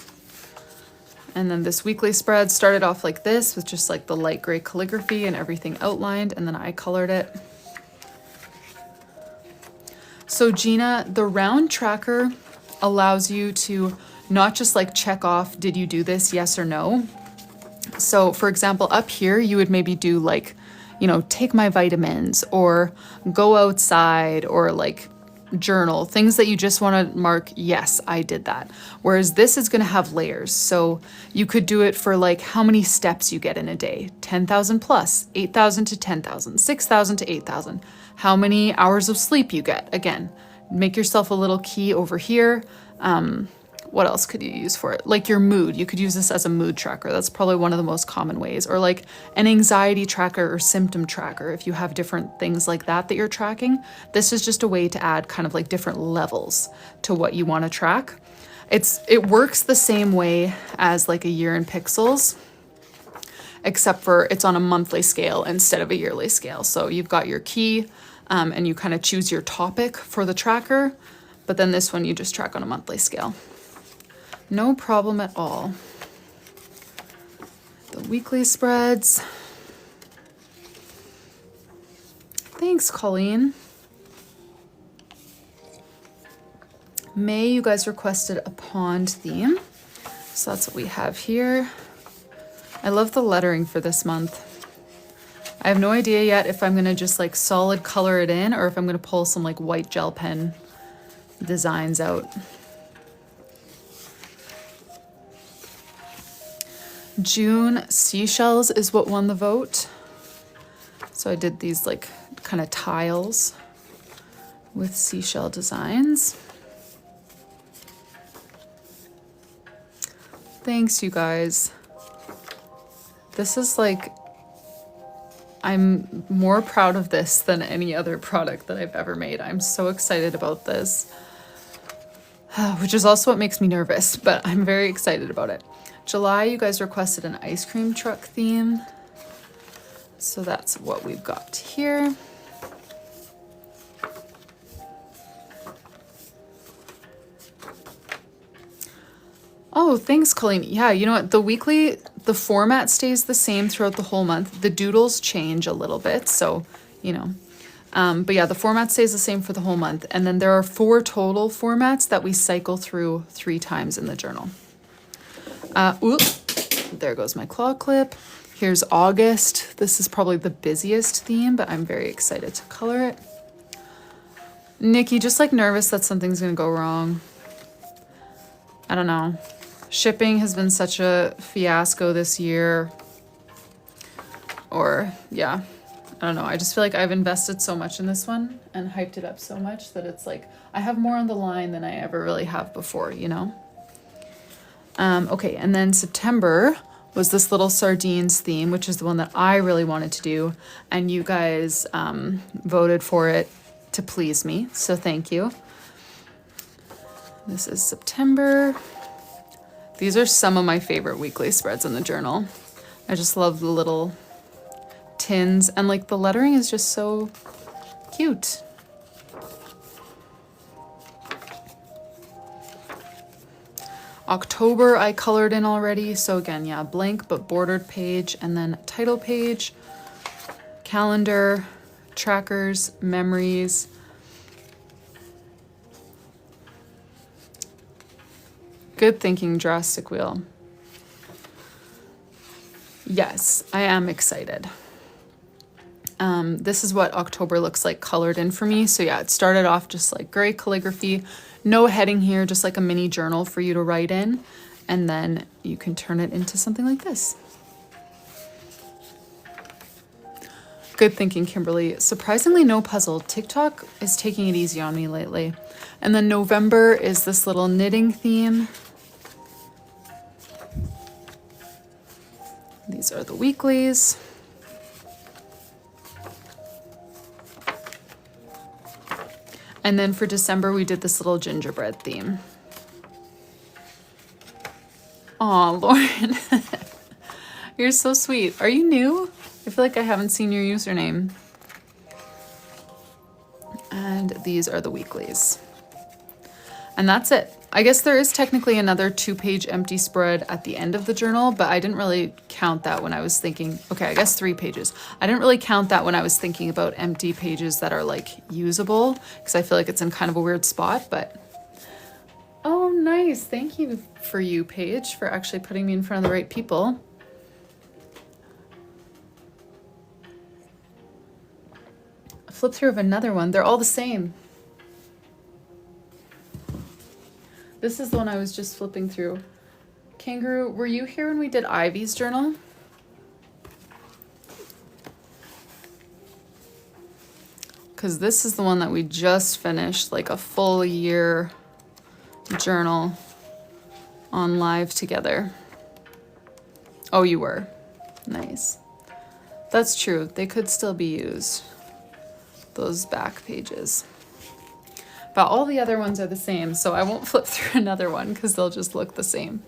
And then this weekly spread started off like this with just like the light gray calligraphy and everything outlined, and then I colored it. So Gina, the round tracker allows you to not just like check off, did you do this, yes or no? So for example, up here, you would maybe do like, you know, take my vitamins or go outside or like journal, things that you just want to mark, yes, I did that. Whereas this is going to have layers. So you could do it for like how many steps you get in a day, 10,000 plus, 8,000 to 10,000, 6,000 to 8,000. How many hours of sleep you get. Again, make yourself a little key over here. What else could you use for it? Like your mood. You could use this as a mood tracker. That's probably one of the most common ways. Or like an anxiety tracker or symptom tracker. If you have different things like that you're tracking, this is just a way to add kind of like different levels to what you want to track. It works the same way as like a year in pixels, except for it's on a monthly scale instead of a yearly scale. So you've got your key and you kind of choose your topic for the tracker, but then this one you just track on a monthly scale. No problem at all. The weekly spreads. Thanks, Colleen. May, you guys requested a pond theme. So that's what we have here. I love the lettering for this month. I have no idea yet if I'm gonna just like solid color it in or if I'm gonna pull some like white gel pen designs out. June, seashells is what won the vote. So I did these like kind of tiles with seashell designs. Thanks, you guys. This is like, I'm more proud of this than any other product that I've ever made. I'm so excited about this, which is also what makes me nervous, but I'm very excited about it. July, you guys requested an ice cream truck theme. So that's what we've got here. Oh, thanks, Colleen. Yeah, you know what? The weekly, the format stays the same throughout the whole month. The doodles change a little bit, so, you know. But yeah, the format stays the same for the whole month. And then there are 4 total formats that we cycle through 3 times in the journal. There goes my claw clip. Here's August. This is probably the busiest theme, but I'm very excited to color it. Nikki, just like nervous that something's gonna go wrong. I don't know. Shipping has been such a fiasco this year. Or, yeah, I don't know. I just feel like I've invested so much in this one and hyped it up so much that it's like, I have more on the line than I ever really have before, you know? Okay, and then September was this little sardines theme, which is the one that I really wanted to do. And you guys voted for it to please me, so thank you. This is September. These are some of my favorite weekly spreads in the journal. I just love the little tins, and like the lettering is just so cute. October I colored in already, so again, yeah, blank but bordered page, and then title page, calendar, trackers, memories. Good thinking, Drastic Wheel. Yes, I am excited. This is what October looks like colored in for me. So yeah, it started off just like gray calligraphy, no heading here, just like a mini journal for you to write in. And then you can turn it into something like this. Good thinking, Kimberly. Surprisingly, no puzzle. TikTok is taking it easy on me lately. And then November is this little knitting theme. These are the weeklies. And then for December, we did this little gingerbread theme. Aw, Lauren. You're so sweet. Are you new? I feel like I haven't seen your username. And these are the weeklies. And that's it. I guess there is technically another 2-page empty spread at the end of the journal, but I didn't really count that when I was thinking, okay, I guess 3 pages. I didn't really count that when I was thinking about empty pages that are like usable, because I feel like it's in kind of a weird spot, but. Oh, nice. Thank you for you, Paige, for actually putting me in front of the right people. A flip through of another one. They're all the same. This is the one I was just flipping through. Kangaroo, were you here when we did Ivy's journal? Because this is the one that we just finished, like a full year journal on live together. Oh, you were. Nice. That's true. They could still be used, those back pages. But all the other ones are the same, so I won't flip through another one because they'll just look the same.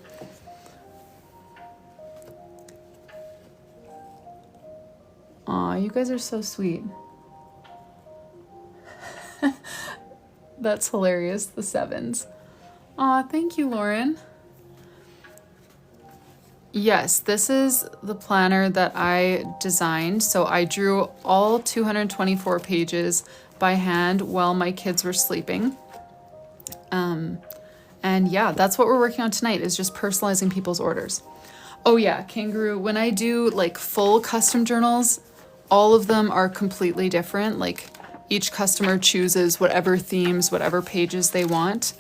Aw, you guys are so sweet. That's hilarious, the 7s. Aw, thank you, Lauren. Yes, this is the planner that I designed. So I drew all 224 pages by hand while my kids were sleeping. And yeah, that's what we're working on tonight, is just personalizing people's orders. Oh yeah, Kangaroo, when I do like full custom journals, all of them are completely different. Like each customer chooses whatever themes, whatever pages they want.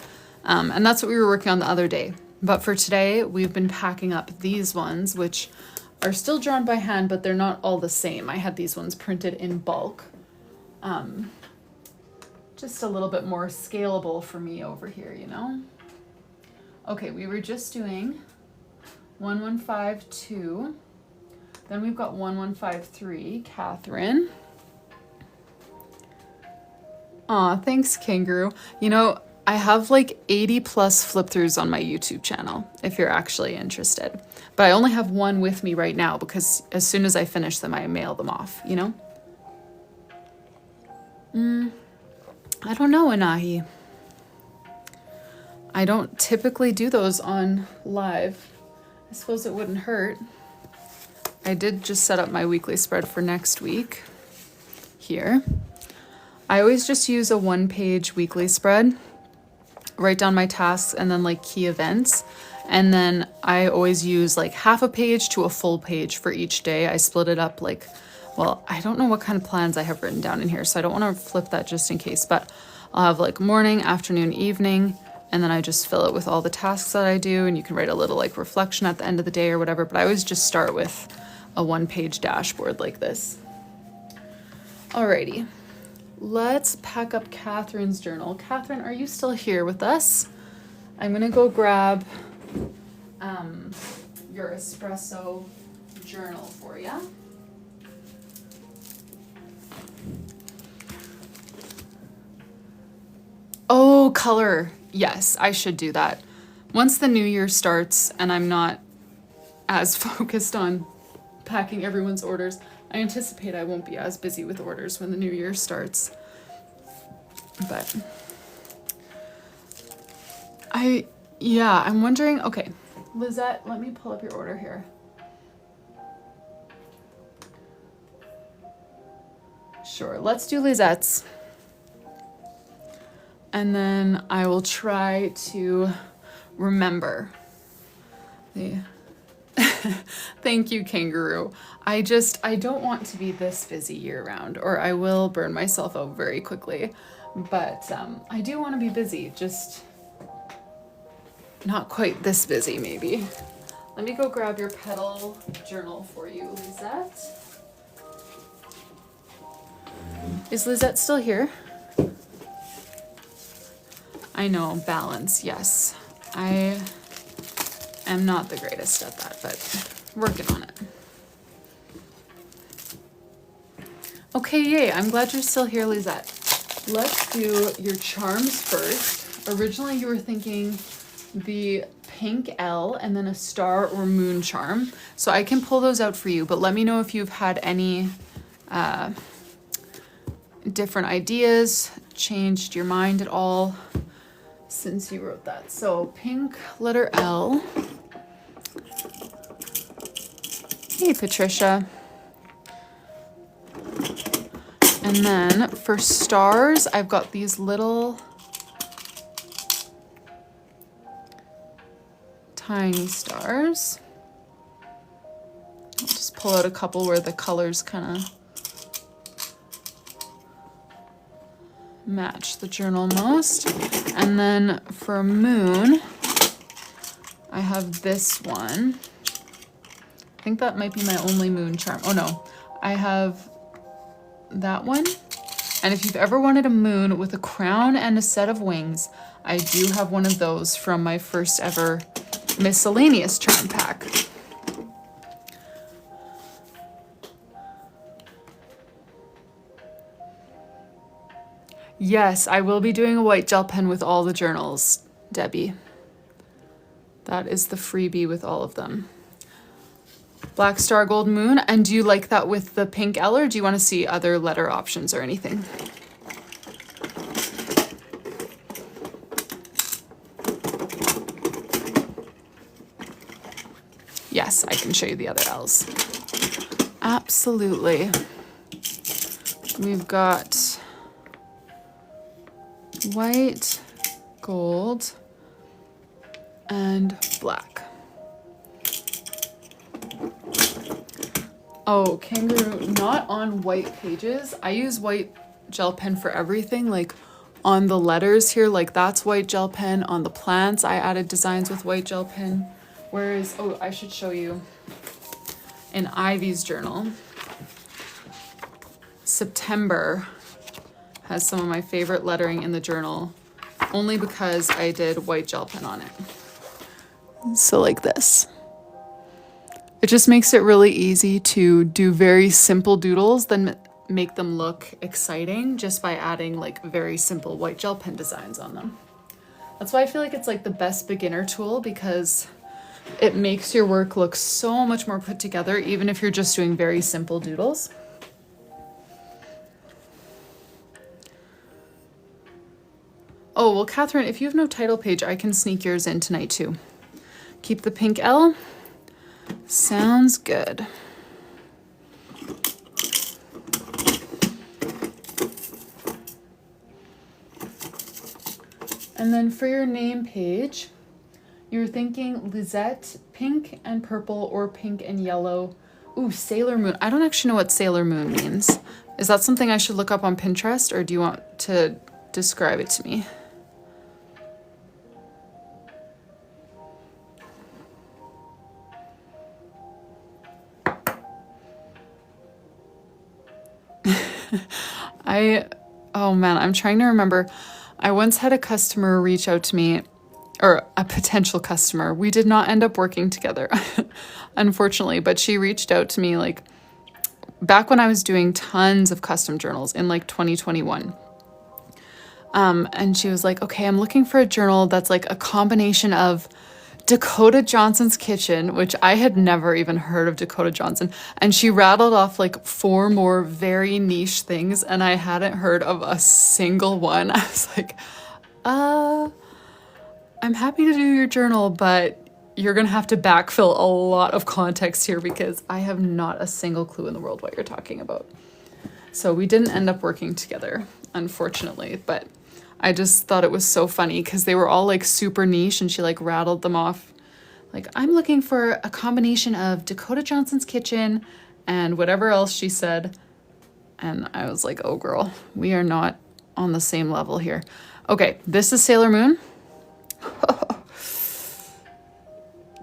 And that's what we were working on the other day. But for today, we've been packing up these ones, which are still drawn by hand, but they're not all the same. I had these ones printed in bulk. Just a little bit more scalable for me over here, you know? Okay, we were just doing 1152. Then we've got 1153, Catherine. Aw, thanks, Kangaroo. You know, I have like 80 plus flip throughs on my YouTube channel, if you're actually interested. But I only have one with me right now because as soon as I finish them, I mail them off, you know? I don't know, Anahi. I don't typically do those on live. I suppose it wouldn't hurt. I did just set up my weekly spread for next week here. I always just use a 1-page weekly spread, write down my tasks and then like key events. And then I always use like half a page to a full page for each day. I split it up like, well, I don't know what kind of plans I have written down in here, so I don't want to flip that just in case, but I'll have like morning, afternoon, evening, and then I just fill it with all the tasks that I do, and you can write a little like reflection at the end of the day or whatever, but I always just start with a 1-page dashboard like this. Alrighty, let's pack up Catherine's journal. Catherine, are you still here with us? I'm gonna go grab your espresso journal for you. Oh, color. Yes, I should do that. Once the new year starts and I'm not as focused on packing everyone's orders, I anticipate I won't be as busy with orders when the new year starts. But I'm wondering, okay, Lizette, let me pull up your order here. Sure, let's do Lizette's. And then I will try to remember the thank you, Kangaroo. I don't want to be this busy year round, or I will burn myself out very quickly. But I do want to be busy, just not quite this busy maybe. Let me go grab your petal journal for you, Lizette. Is Lizette still here? I know, balance, yes. I am not the greatest at that, but working on it. Okay, yay, I'm glad you're still here, Lizette. Let's do your charms first. Originally you were thinking the pink L and then a star or moon charm. So I can pull those out for you, but let me know if you've had any different ideas, changed your mind at all since you wrote that. So pink letter L. Hey, Patricia. And then for stars, I've got these little tiny stars. I'll just pull out a couple where the colors kind of match the journal most. And then for moon, I have this one. I think that might be my only moon charm. Oh no, I have that one. And if you've ever wanted a moon with a crown and a set of wings, I do have one of those from my first ever miscellaneous charm pack. Yes, I will be doing a white gel pen with all the journals, Debbie. That is the freebie with all of them. Black Star Gold Moon. And do you like that with the pink L, or do you want to see other letter options or anything? Yes, I can show you the other L's. Absolutely. We've got white, gold, and black. Oh, Kangaroo, not on white pages. I use white gel pen for everything, like on the letters here, like that's white gel pen. On the plants, I added designs with white gel pen. Whereas, oh, I should show you in Ivy's journal, September has some of my favorite lettering in the journal, only because I did white gel pen on it. So like this. It just makes it really easy to do very simple doodles, then make them look exciting just by adding like very simple white gel pen designs on them. That's why I feel like it's like the best beginner tool, because it makes your work look so much more put together, even if you're just doing very simple doodles. Oh, well, Catherine, if you have no title page, I can sneak yours in tonight too. Keep the pink L. Sounds good. And then for your name page, you're thinking Lizette, pink and purple or pink and yellow. Ooh, Sailor Moon. I don't actually know what Sailor Moon means. Is that something I should look up on Pinterest, or do you want to describe it to me? Oh man, I'm trying to remember. I once had a customer reach out to me, or a potential customer. We did not end up working together, unfortunately, but she reached out to me like back when I was doing tons of custom journals in like 2021. And she was like, okay, I'm looking for a journal that's like a combination of Dakota Johnson's Kitchen, which I had never even heard of Dakota Johnson. And she rattled off like 4 more very niche things, and I hadn't heard of a single one. I was like, I'm happy to do your journal, but you're gonna have to backfill a lot of context here because I have not a single clue in the world what you're talking about. So we didn't end up working together, unfortunately, but I just thought it was so funny because they were all like super niche, and she like rattled them off. Like, I'm looking for a combination of Dakota Johnson's Kitchen and whatever else she said. And I was like, oh girl, we are not on the same level here. Okay, this is Sailor Moon.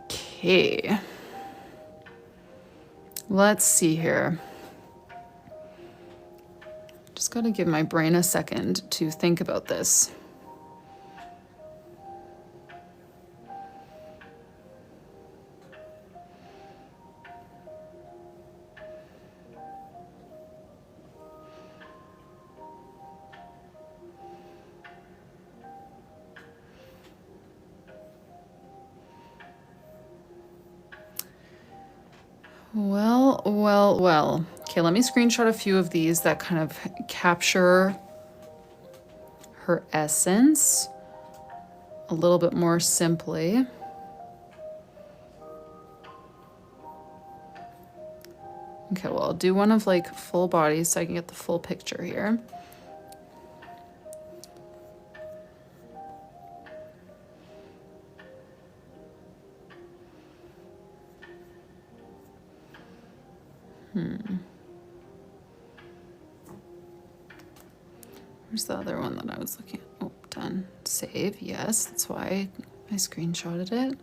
Okay. Let's see here. Just gotta give my brain a second to think about this. Well. Okay, let me screenshot a few of these that kind of capture her essence a little bit more simply. Okay, well, I'll do one of like full body so I can get the full picture here. Where's the other one that I was looking at? Oh, done. Save. Yes, that's why I screenshotted it.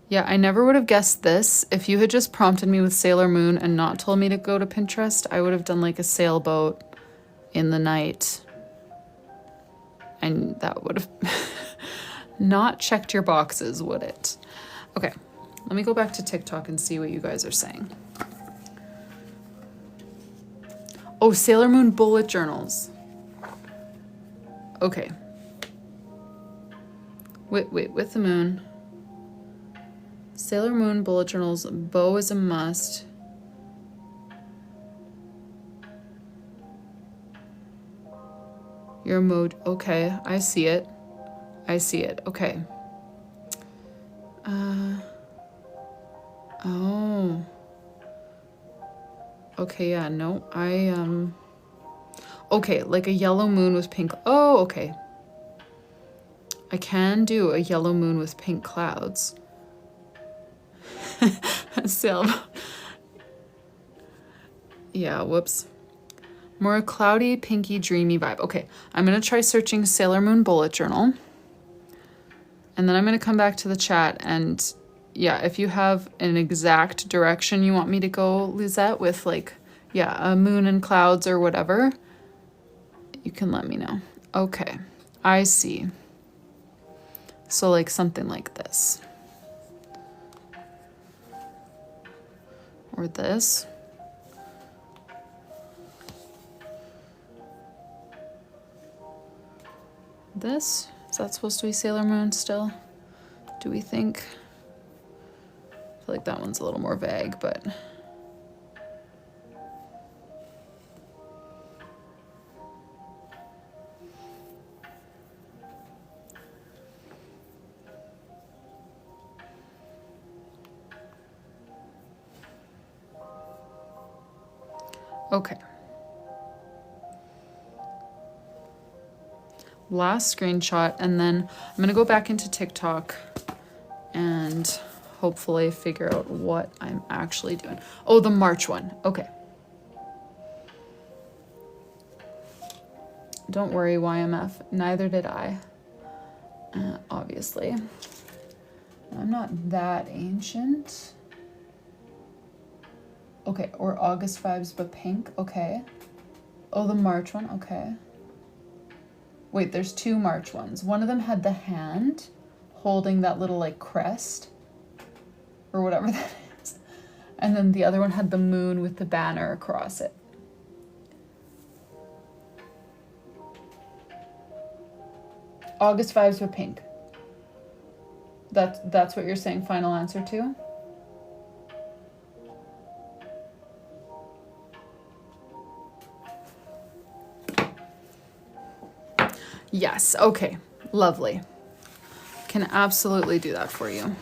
Yeah, I never would have guessed this. If you had just prompted me with Sailor Moon and not told me to go to Pinterest, I would have done like a sailboat in the night. And that would have not checked your boxes, would it? Okay, let me go back to TikTok and see what you guys are saying. Oh, Sailor Moon bullet journals. Okay. Wait, with the moon. Sailor Moon bullet journals, bow is a must. Your mode, okay, I see it. Okay. Oh. Okay, yeah, no, okay, like a yellow moon with pink, oh, okay. I can do a yellow moon with pink clouds. Yeah, whoops. More cloudy, pinky, dreamy vibe. Okay, I'm gonna try searching Sailor Moon bullet journal. And then I'm going to come back to the chat, and yeah, if you have an exact direction you want me to go, Lisette, with like, yeah, a moon and clouds or whatever, you can let me know. Okay, I see. So like something like this. Or this. This? Is that supposed to be Sailor Moon still? Do we think? I feel like that one's a little more vague, but... Okay. Last screenshot, and then I'm gonna go back into TikTok and hopefully figure out what I'm actually doing. Oh, the March one. Okay. Don't worry, YMF. Neither did I. Obviously. I'm not that ancient. Okay, or August vibes but pink. Okay. Oh, the March one. Okay. Wait, there's two March ones. One of them had the hand holding that little like crest or whatever that is. And then the other one had the moon with the banner across it. August vibes with pink. That's what you're saying, final answer to? Yes, okay, lovely. Can absolutely do that for you.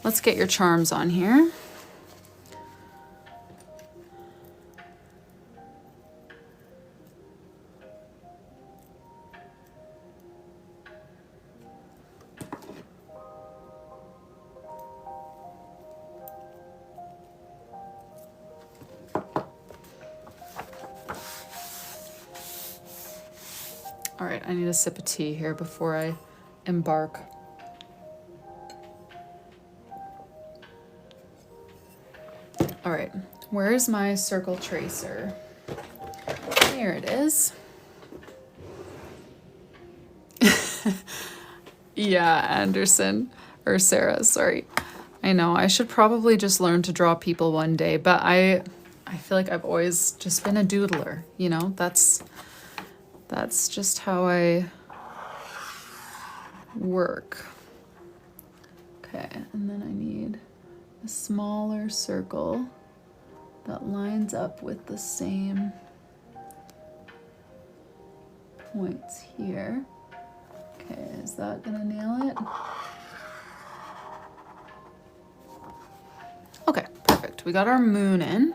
Let's get your charms on here. All right, I need a sip of tea here before I embark. All right, where's my circle tracer? Here it is. Yeah, Anderson, or Sarah, sorry. I know, I should probably just learn to draw people one day, but I feel like I've always just been a doodler, you know? That's just how I work. Okay, and then I need a smaller circle that lines up with the same points here. Okay, is that gonna nail it? Okay, perfect. We got our moon in.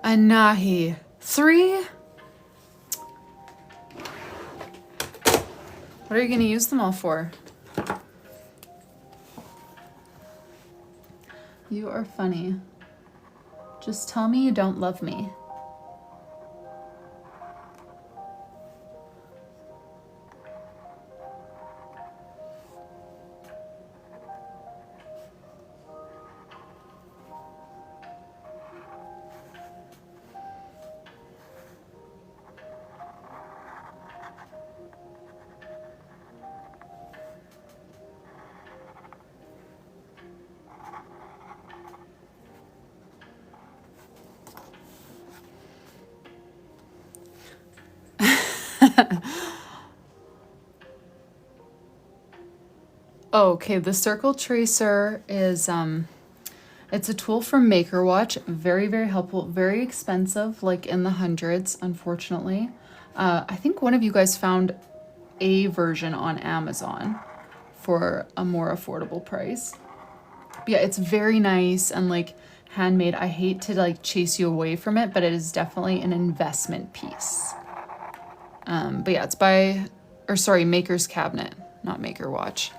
Anahi. 3? What are you gonna use them all for? You are funny. Just tell me you don't love me. Okay, the circle tracer is it's a tool from MakerWatch. Very, very helpful. Very expensive, like in the hundreds, unfortunately. I think one of you guys found a version on Amazon for a more affordable price. But yeah, it's very nice and like handmade. I hate to like chase you away from it, but it is definitely an investment piece. But yeah, it's by, or sorry, Maker's Cabinet, not MakerWatch.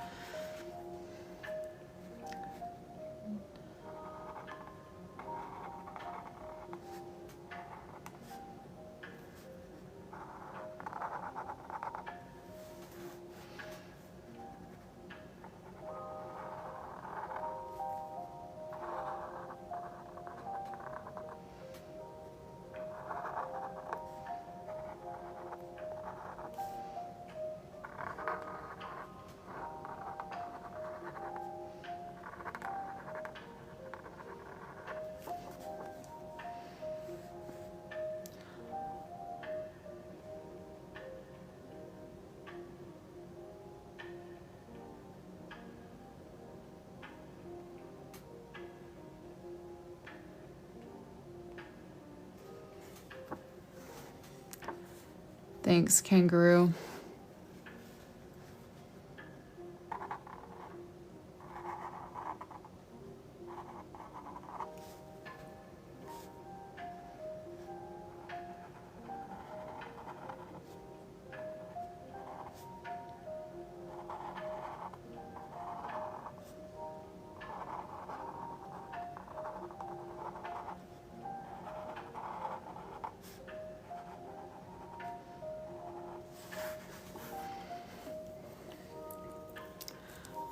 Thanks, kangaroo.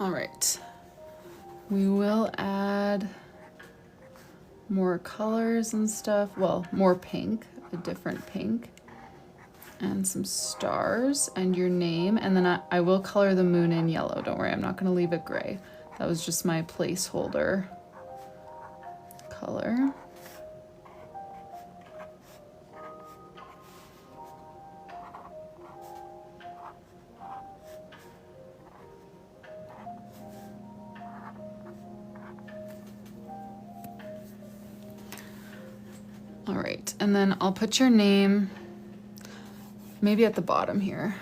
All right, we will add more colors and stuff. Well, more pink, a different pink, and some stars and your name. And then I will color the moon in yellow. Don't worry, I'm not gonna leave it gray. That was just my placeholder color. All right, and then I'll put your name maybe at the bottom here.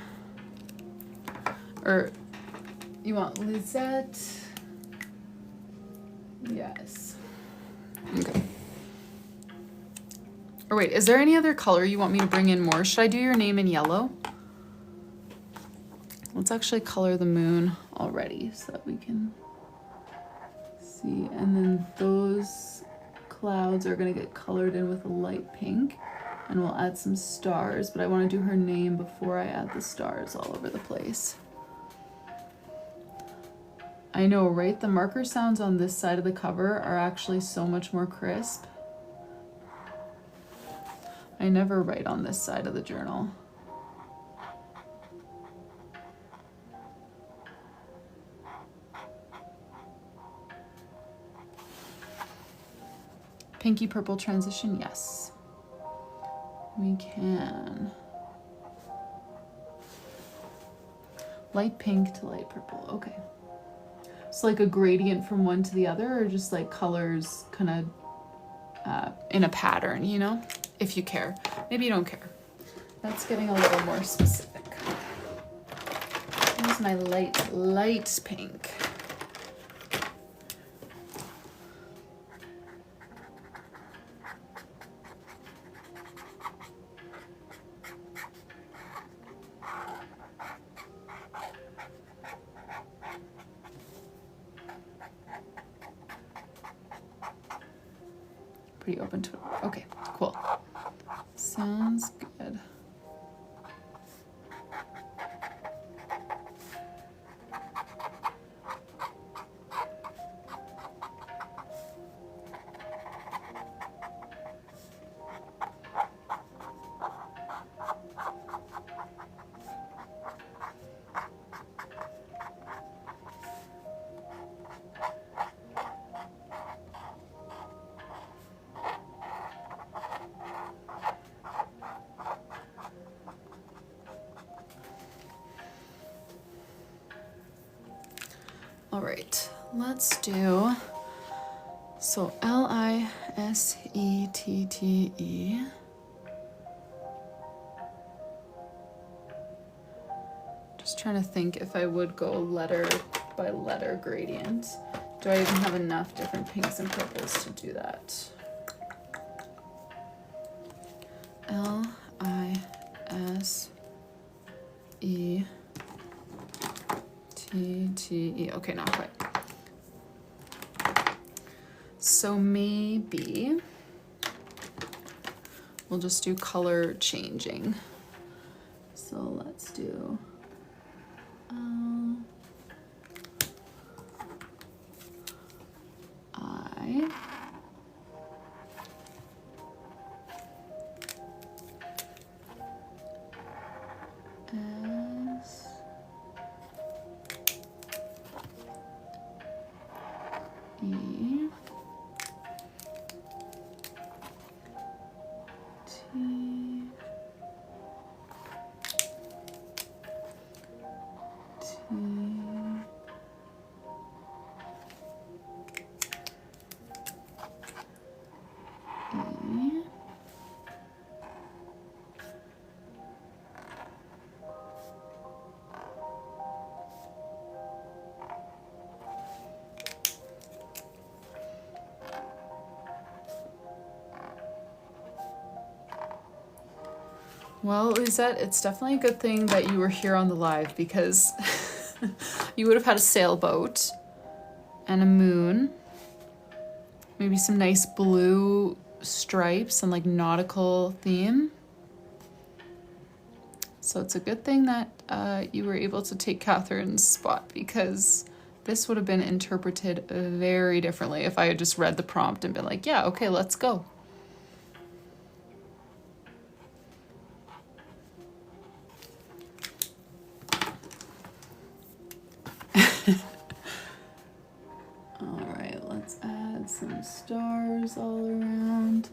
Or you want Lizette? Yes. Okay. Or wait, is there any other color you want me to bring in more? Should I do your name in yellow? Let's actually color the moon already so that we can see. And then those clouds are gonna get colored in with a light pink, and we'll add some stars, but I wanna do her name before I add the stars all over the place. I know, right? The marker sounds on this side of the cover are actually so much more crisp. I never write on this side of the journal. Pinky purple transition, yes. We can. Light pink to light purple, okay. So like a gradient from one to the other, or just like colors kind of in a pattern, you know? If you care. Maybe you don't care. That's getting a little more specific. Here's my light pink. Pretty open to it. Okay, cool. Sounds good. All right, let's do, so L-I-S-E-T-T-E. Just trying to think if I would go letter by letter gradient. Do I even have enough different pinks and purples to do that? L-I-S-E-T-T-E. Okay, not quite. So maybe we'll just do color changing. So let's do I. S. E. T. T. Well, Lisette, it's definitely a good thing that you were here on the live because you would have had a sailboat and a moon. Maybe some nice blue stripes and like nautical theme. So it's a good thing that you were able to take Catherine's spot because this would have been interpreted very differently if I had just read the prompt and been like, yeah, okay, let's go. All right, let's add some stars all around.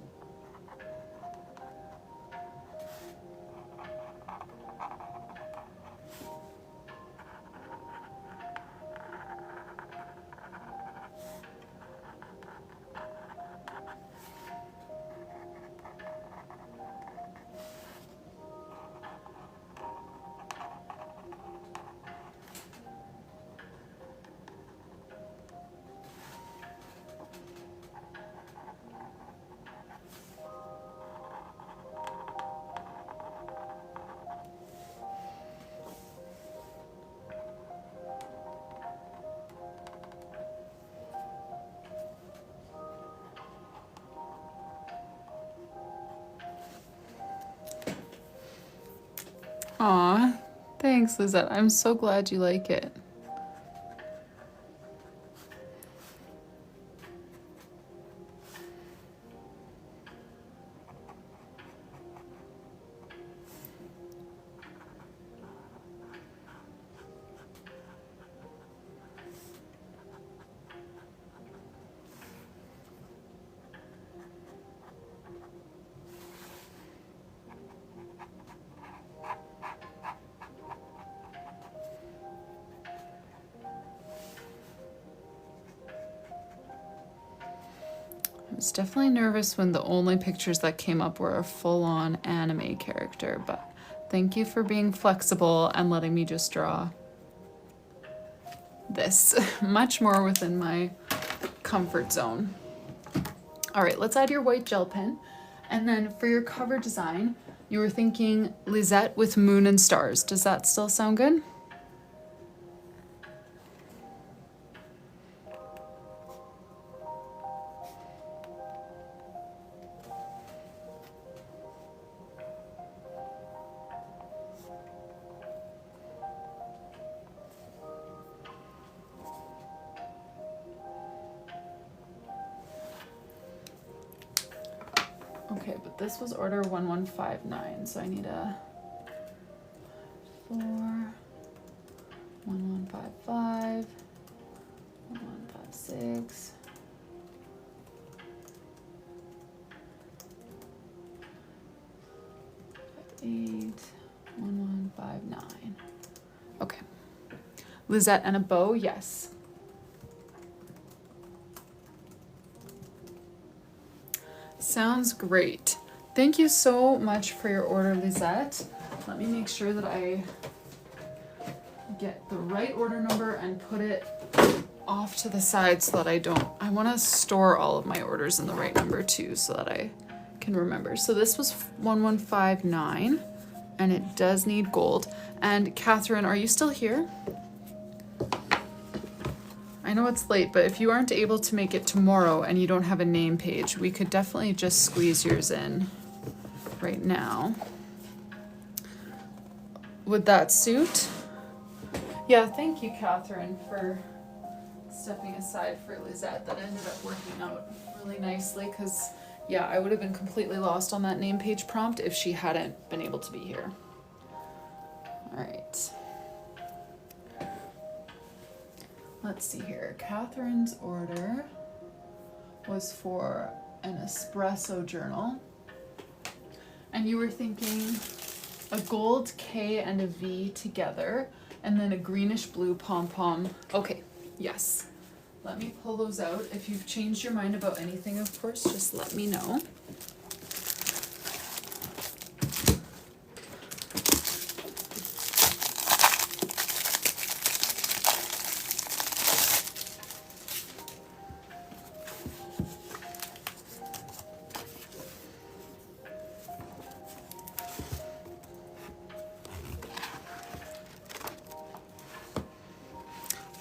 Aw, thanks, Lizette. I'm so glad you like it. I was definitely nervous when the only pictures that came up were a full-on anime character, but thank you for being flexible and letting me just draw this much more within my comfort zone. All right, let's add your white gel pen. And then for your cover design, you were thinking Lisette with moon and stars. Does that still sound good? Okay, but this was order 1159, so I need a 4, 1155, 1156, 8, 1159. Okay. Lisette and a bow, yes. Sounds great. Thank you so much for your order, Lisette. Let me make sure that I get the right order number and put it off to the side so that I want to store all of my orders in the right number too so that I can remember. So this was 1159 and it does need gold. And Catherine, are you still here? I know it's late, but if you aren't able to make it tomorrow and you don't have a name page, we could definitely just squeeze yours in right now. Would that suit? Yeah, thank you, Catherine, for stepping aside for Lisette. That ended up working out really nicely because, yeah, I would have been completely lost on that name page prompt if she hadn't been able to be here. All right. Let's see here. Catherine's order was for an espresso journal. And you were thinking a gold K and a V together, and then a greenish blue pom-pom. Okay, yes. Let me pull those out. If you've changed your mind about anything, of course, just let me know.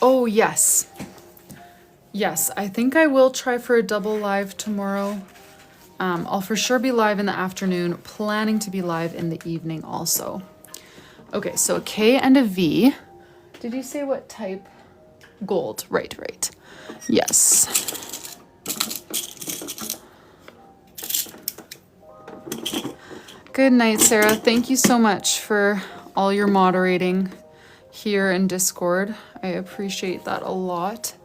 Oh, yes. Yes, I think I will try for a double live tomorrow. I'll for sure be live in the afternoon, planning to be live in the evening also. Okay, so a K and a V. Did you say what type? Gold, right, right. Yes. Good night, Sarah. Thank you so much for all your moderating here in Discord. I appreciate that a lot.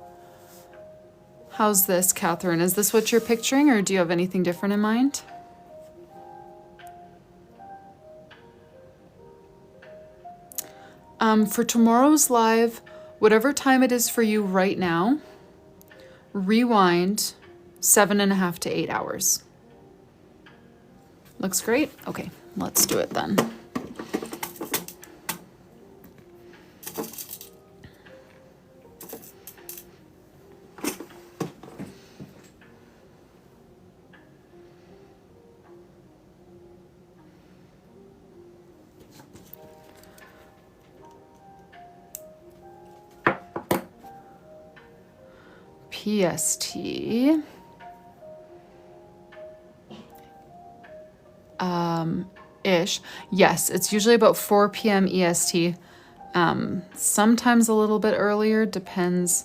How's this, Catherine? Is this what you're picturing, or do you have anything different in mind? For tomorrow's live, whatever time it is for you right now, rewind 7.5 to 8 hours. Looks great? Okay, let's do it then. PST. Ish. Yes, it's usually about 4 p.m. EST. Sometimes a little bit earlier, depends.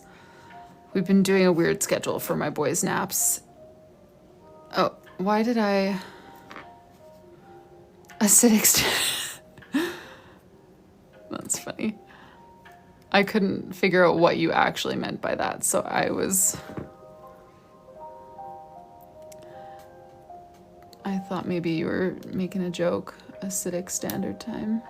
We've been doing a weird schedule for my boys' naps. Oh, why did I... Acidic... That's funny. I couldn't figure out what you actually meant by that, so I thought maybe you were making a joke. Acidic Standard Time.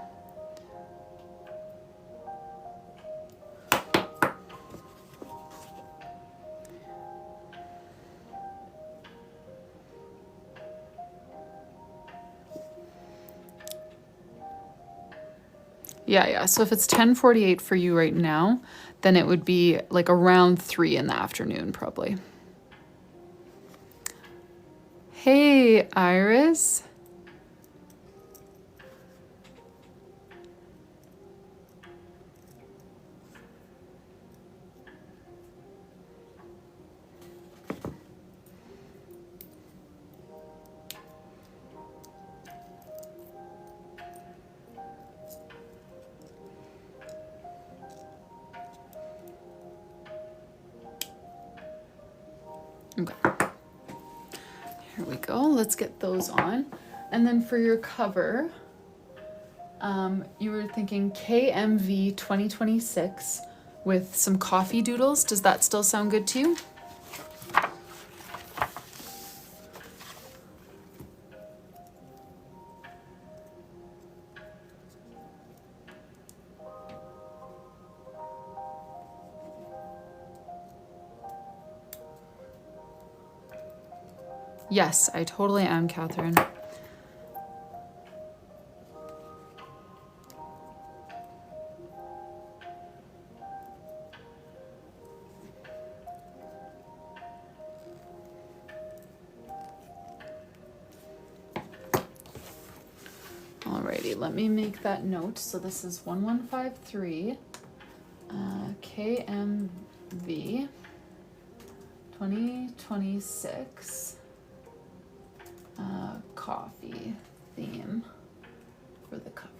Yeah. So if it's 10:48 for you right now, then it would be like around 3 in the afternoon, probably. Hey, Iris. Okay. Here we go. Let's get those on. And then for your cover, you were thinking KMV 2026 with some coffee doodles. Does that still sound good to you? Yes, I totally am, Catherine. Alrighty, let me make that note. So this is 1153 KMV 2026 coffee theme for the cover.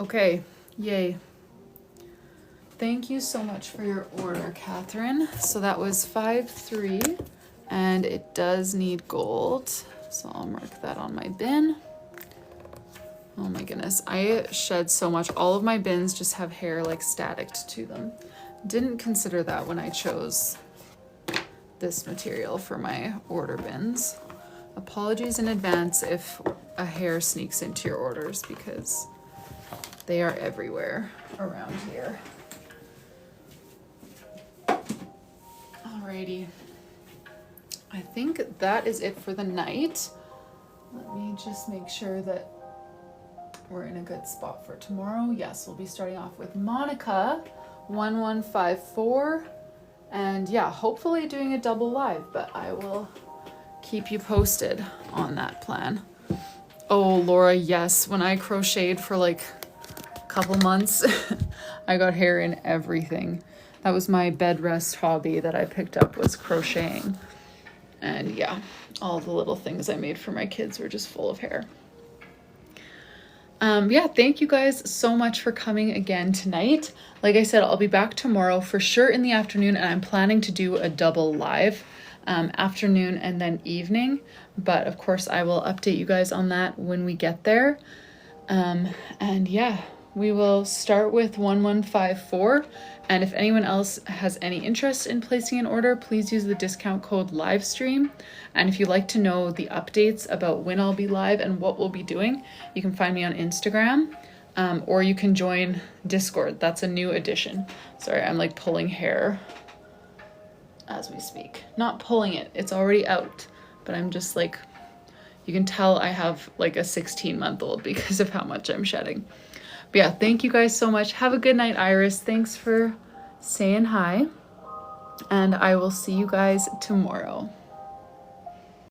Okay, yay. Thank you so much for your order, Catherine. So that was 5-3, and it does need gold. So I'll mark that on my bin. Oh my goodness, I shed so much. All of my bins just have hair like staticked to them. Didn't consider that when I chose this material for my order bins. Apologies in advance if a hair sneaks into your orders, because they are everywhere around here. Alrighty. I think that is it for the night. Let me just make sure that we're in a good spot for tomorrow. Yes, we'll be starting off with Monica 1154. And yeah, hopefully doing a double live, but I will keep you posted on that plan. Oh, Laura, yes. When I crocheted for like a couple months, I got hair in everything. That was my bed rest hobby that I picked up, was crocheting. And yeah, all the little things I made for my kids were just full of hair. Yeah, thank you guys so much for coming again tonight. Like I said, I'll be back tomorrow for sure in the afternoon, and I'm planning to do a double live, afternoon and then evening. But of course, I will update you guys on that when we get there. And yeah, we will start with 1154. And if anyone else has any interest in placing an order, please use the discount code livestream. And if you'd like to know the updates about when I'll be live and what we'll be doing, you can find me on Instagram, or you can join Discord. That's a new addition. Sorry, I'm like pulling hair as we speak. Not pulling it, it's already out, but I'm just like, you can tell I have like a 16-month-old because of how much I'm shedding. But yeah, thank you guys so much. Have a good night, Iris. Thanks for saying hi. And I will see you guys tomorrow.